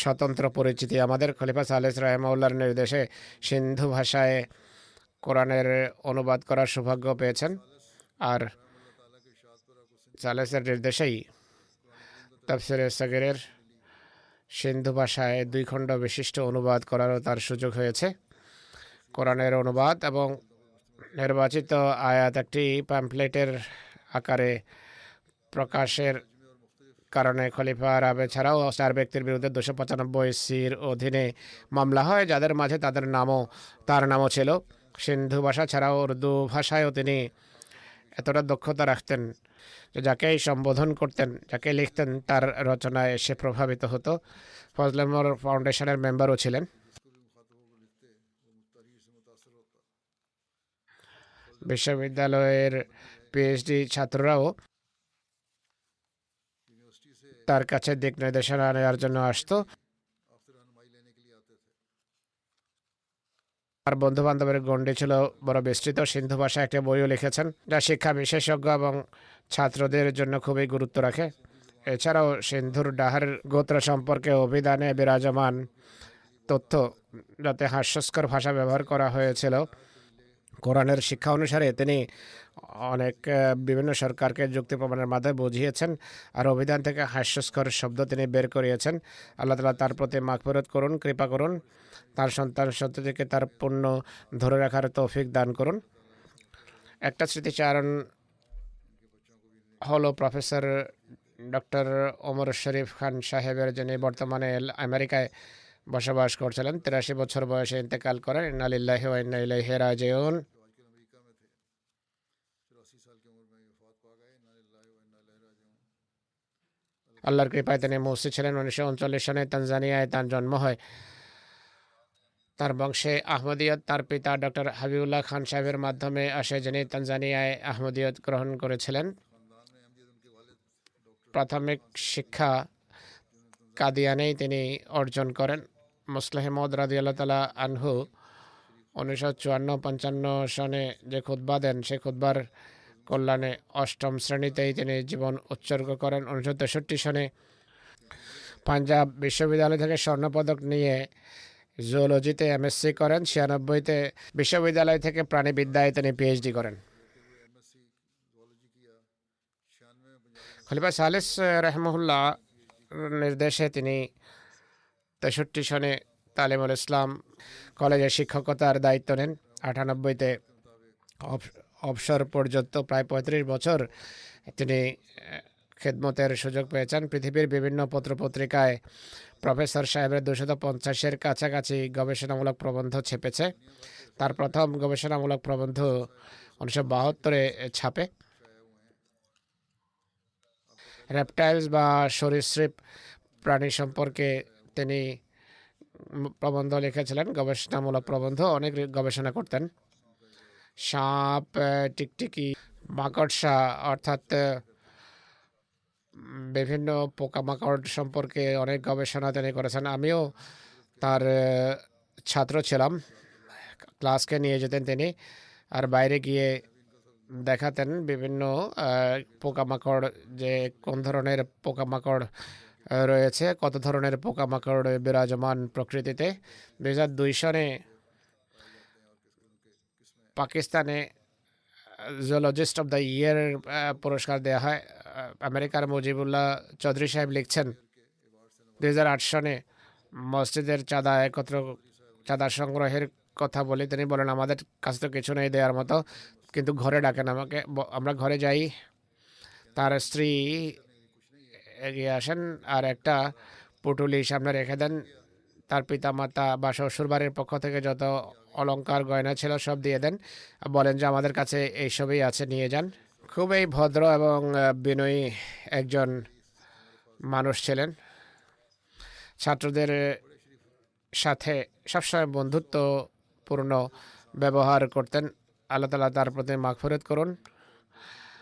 স্বতন্ত্র পরিচিতি আমাদের। খলিফা সালেস রাহিমাহুল্লাহর নির্দেশে সিন্ধু ভাষায় কোরআনের অনুবাদ করার সৌভাগ্য পেয়েছেন। আর সালেসের নির্দেশেই তাফসিরে সগীরের সিন্ধু ভাষায় 2 খণ্ড বিশিষ্ট অনুবাদ করারও তার সুযোগ হয়েছে। কোরআনের অনুবাদ এবং নির্বাচিত আয়াত একটি প্যাম্পলেটের আকারে প্রকাশের কারণে খলিফা রাবে ছাড়াও 4 ব্যক্তির বিরুদ্ধে 295 অধীনে মামলা হয়, যাদের মাঝে তার নামও ছিল। সিন্ধু ভাষা ছাড়াও উর্দু ভাষায়ও তিনি এতটা দক্ষতা রাখতেন যে যাকেই সম্বোধন করতেন, যাকে লিখতেন, তার রচনায় সে প্রভাবিত হতো। ফজলে মোর ফাউন্ডেশনের মেম্বারও ছিলেন। বিশ্ববিদ্যালয়ের PhD ছাত্ররাও তার কাছে দিক নির্দেশনা নেওয়ার জন্য আসতো। আর বন্ধু বান্ধবের গণ্ডি ছিল বড় বিস্তৃত। সিন্ধু ভাষায় একটা বইও লিখেছেন যা শিক্ষা বিশেষজ্ঞ এবং ছাত্রদের জন্য খুবই গুরুত্ব রাখে। এছাড়াও সিন্ধুর ডাহার গোত্র সম্পর্কে অভিধানে বিরাজমান তথ্য, যাতে হাস্যস্কর ভাষা ব্যবহার করা হয়েছিল। কোরআনের শিক্ষা অনুসারে তিনি অনেক বিভিন্ন সরকারকে যুক্তি প্রমাণের মাধ্যমে বুঝিয়েছেন আর অভিধান থেকে হাস্যস্কর শব্দ তিনি বের করিয়েছেন। আল্লাহ তাআলা তার প্রতি মাগফিরাত করুন, কৃপা করুন, তার সন্তান সন্ততিকে তার পুণ্য ধরে রাখার তৌফিক দান করুন। একটা স্মৃতিচারণ হলো প্রফেসর ডক্টর ওমর শরীফ খান সাহেবের, যিনি বর্তমানে আমেরিকায় বসবাস করছিলেন। 83 বছর বয়সে ইন্তেকাল করেন। ইন্না লিল্লাহি ওয়া ইন্না ইলাইহি রাজিউন। আল্লাহর কৃপায় তিনি মুফতি ছিলেন। 1939 সালে তানজানিয়ায় তার জন্ম হয়। তার বংশে আহমদিয়ত তার পিতা ডক্টর হাবিবুল্লাহ খান সাহেবের মাধ্যমে আসে, যিনি তানজানিয়ায় আহমদিয়ত গ্রহণ করেছিলেন। প্রাথমিক শিক্ষা কাদিয়ানেই তিনি অর্জন করেন। মুসলিহ মওদ রাদিয়াল্লাহু তাআলা আনহু 1954-55 সনে যে খুতবা দেন সেই খুতবার কল্যাণে 8ম শ্রেণীতেই তিনি জীবন উৎসর্গ করেন। 1963 সনে পাঞ্জাব বিশ্ববিদ্যালয় থেকে স্বর্ণপদক নিয়ে জুওলজিতে এমএসসি করেন। 96তে বিশ্ববিদ্যালয় থেকে প্রাণীবিদ্যায় তিনি পিএইচডি করেন। খলিফা সালেস রহমহুল্লাহ নির্দেশে তিনি 63 সনে তালিমুল ইসলাম কলেজে শিক্ষকতার দায়িত্ব নেন। 98তে অবসর পর্যন্ত প্রায় 35 বছর তিনি খেদমতের সুযোগ পেয়েছেন। পৃথিবীর বিভিন্ন পত্রপত্রিকায় প্রফেসর সাহেবের 250-এর কাছাকাছি গবেষণামূলক প্রবন্ধ ছেপেছে। তার প্রথম গবেষণামূলক প্রবন্ধ 1972-এ ছাপে। রেপটাইলস বা সরীসৃপ প্রাণী সম্পর্কে তিনি প্রবন্ধ লিখেছিলেন, গবেষণামূলক প্রবন্ধ, অনেক গবেষণা করতেন। সাপ, টিকটিকি, মাকড়সা অর্থাৎ বিভিন্ন পোকামাকড় সম্পর্কে অনেক গবেষণা তিনি করেছেন। আমিও তার ছাত্র ছিলাম। ক্লাসকে নিয়ে যেতেন তিনি, আর বাইরে গিয়ে দেখাতেন বিভিন্ন পোকামাকড়, যে কোন ধরনের পোকামাকড় রয়েছে, কত ধরনের পোকামাকড় বিরাজমান প্রকৃতিতে। 2002 সনে পাকিস্তানে জুলজিস্ট অফ দ্য ইয়ার পুরস্কার দেওয়া হয়। আমেরিকার মুজিবুল্লাহ চৌধুরী সাহেব লিখছেন 2008 সনে মসজিদের চাঁদা সংগ্রহের কথা বলে তিনি বলেন, আমাদের কাছে তো কিছু নেই দেওয়ার মতো, কিন্তু ঘরে ডাকেন আমাকে। আমরা ঘরে যাই, তার স্ত্রী এগিয়ে আসেন আর একটা পুটুলি সামনে রেখে দেন। তার পিতামাতা বা শ্বশুরবাড়ির পক্ষ থেকে যত অলংকার গয়না ছিল সব দিয়ে দেন, বলেন যে আমাদের কাছে এইসবই আছে, নিয়ে যান। খুবই ভদ্র এবং বিনয়ী একজন মানুষ ছিলেন। ছাত্রদের সাথে সবসময় বন্ধুত্বপূর্ণ ব্যবহার করতেন। আল্লাহ তাআলা তার প্রতি মাগফিরাত করুন।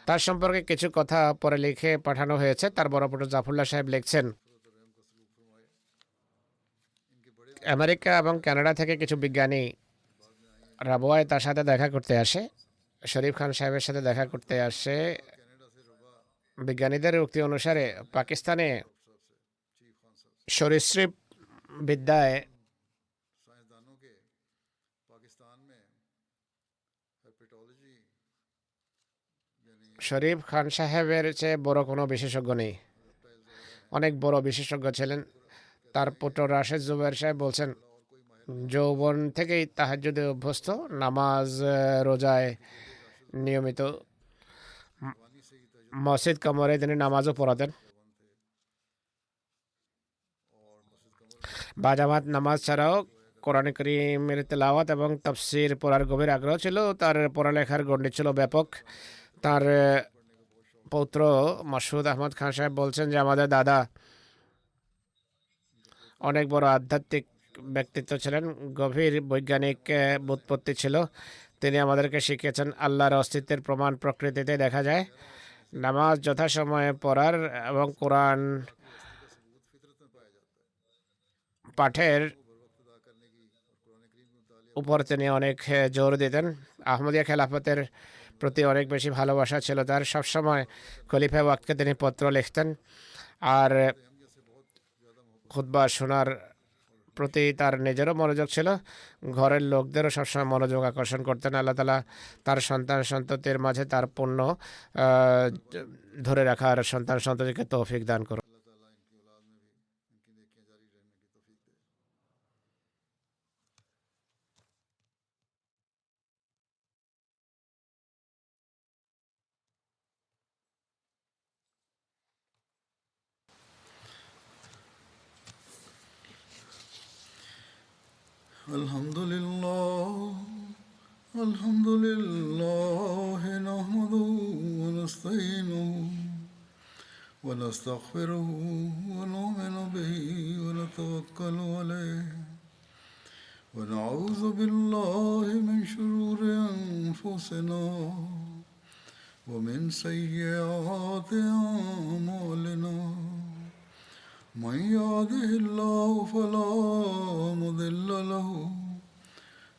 তার সম্পর্কে কিছু কথা পরে লিখে পাঠানো হয়েছে। তার বড় পুত্র জাফরুল্লাহ সাহেব লিখছেন, আমেরিকা এবং কানাডা থেকে কিছু বিজ্ঞানী রাবোয়ায় তার সাথে দেখা করতে আসে, শরীফ খান সাহেবের সাথে দেখা করতে আসে। বিজ্ঞানীদের উক্তি অনুসারে পাকিস্তানে সরীসৃপ বিদ্যায় শরীফ খান সাহেবের চেয়ে বড় কোনো বিশেষজ্ঞ নেই, অনেক বড় বিশেষজ্ঞ ছিলেন। তার পুত্র রাশেদ জুবের সাহেব বলছেন, যৌবন থেকেই তাহাজ্জুদে অভ্যস্ত, নামাজ রোজায় নিয়মিত, মসজিদ কমরে তিনি নামাজও পড়াতেন। বাজামাত নামাজ ছাড়াও কোরআন কারীমের তেলাওয়াত এবং তাফসীর পড়ার গভীর আগ্রহ ছিল। তার পড়ালেখার গণ্ডি ছিল ব্যাপক। তার পৌত্র মাসুদ আহমদ খান সাহেব বলছেন যে আমাদের দাদা অনেক বড় আধ্যাত্মিক ব্যক্তিত্ব ছিলেন, গভীর বৈজ্ঞানিক ব্যুৎপত্তি ছিল। তিনি আমাদেরকে শিখিয়েছেন আল্লাহর অস্তিত্বের প্রমাণ প্রকৃতিতে দেখা যায়। নামাজ যথাসময়ে পড়ার এবং কোরআন পাঠের উপর তিনি অনেক জোর দিতেন। আহমদিয়া খেলাফতের প্রতি অনেক বেশি ভালোবাসা ছিল তার। সবসময় খলিফা ওয়াক্তকে তিনি পত্র লিখতেন, আর খুতবা শোনার প্রতি তার নিজেরও মনোযোগ ছিল, ঘরের লোকদেরও সবসময় মনোযোগ আকর্ষণ করতেন। আল্লাহ তাআলা তার সন্তান সন্ততির মাঝে তার পুণ্য ধরে রাখার সন্তান সন্ততিকে তৌফিক দান করুন। الحمد لله الحمد لله نحمده ونستعينه ونستغفره ونؤمن به ونتوكل عليه ونعوذ بالله من شرور أنفسنا ومن سيئات أعمالنا من يهده الله فلا مضل له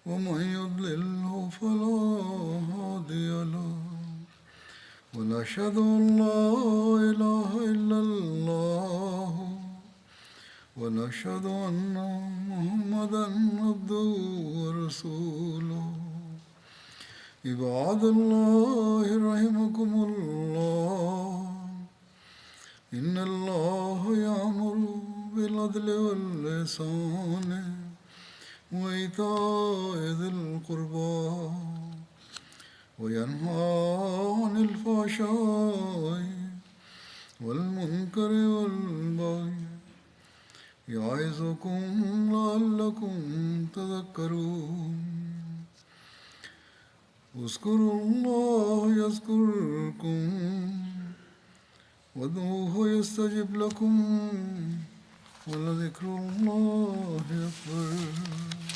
ومن يضلله فلا هادي له ونشهد أن لا إله إلا الله ونشهد أن محمدا عبده ورسوله عباد الله رحمكم الله إن الله يأمر بالعدل والإحسان وإيتاء ذي القربى وينهى عن الفحشاء والمنكر والبغي يعظكم لعلكم تذكرون اذكروا الله يذكركم وادعوه يستجب لكم ولذكر الله أكبر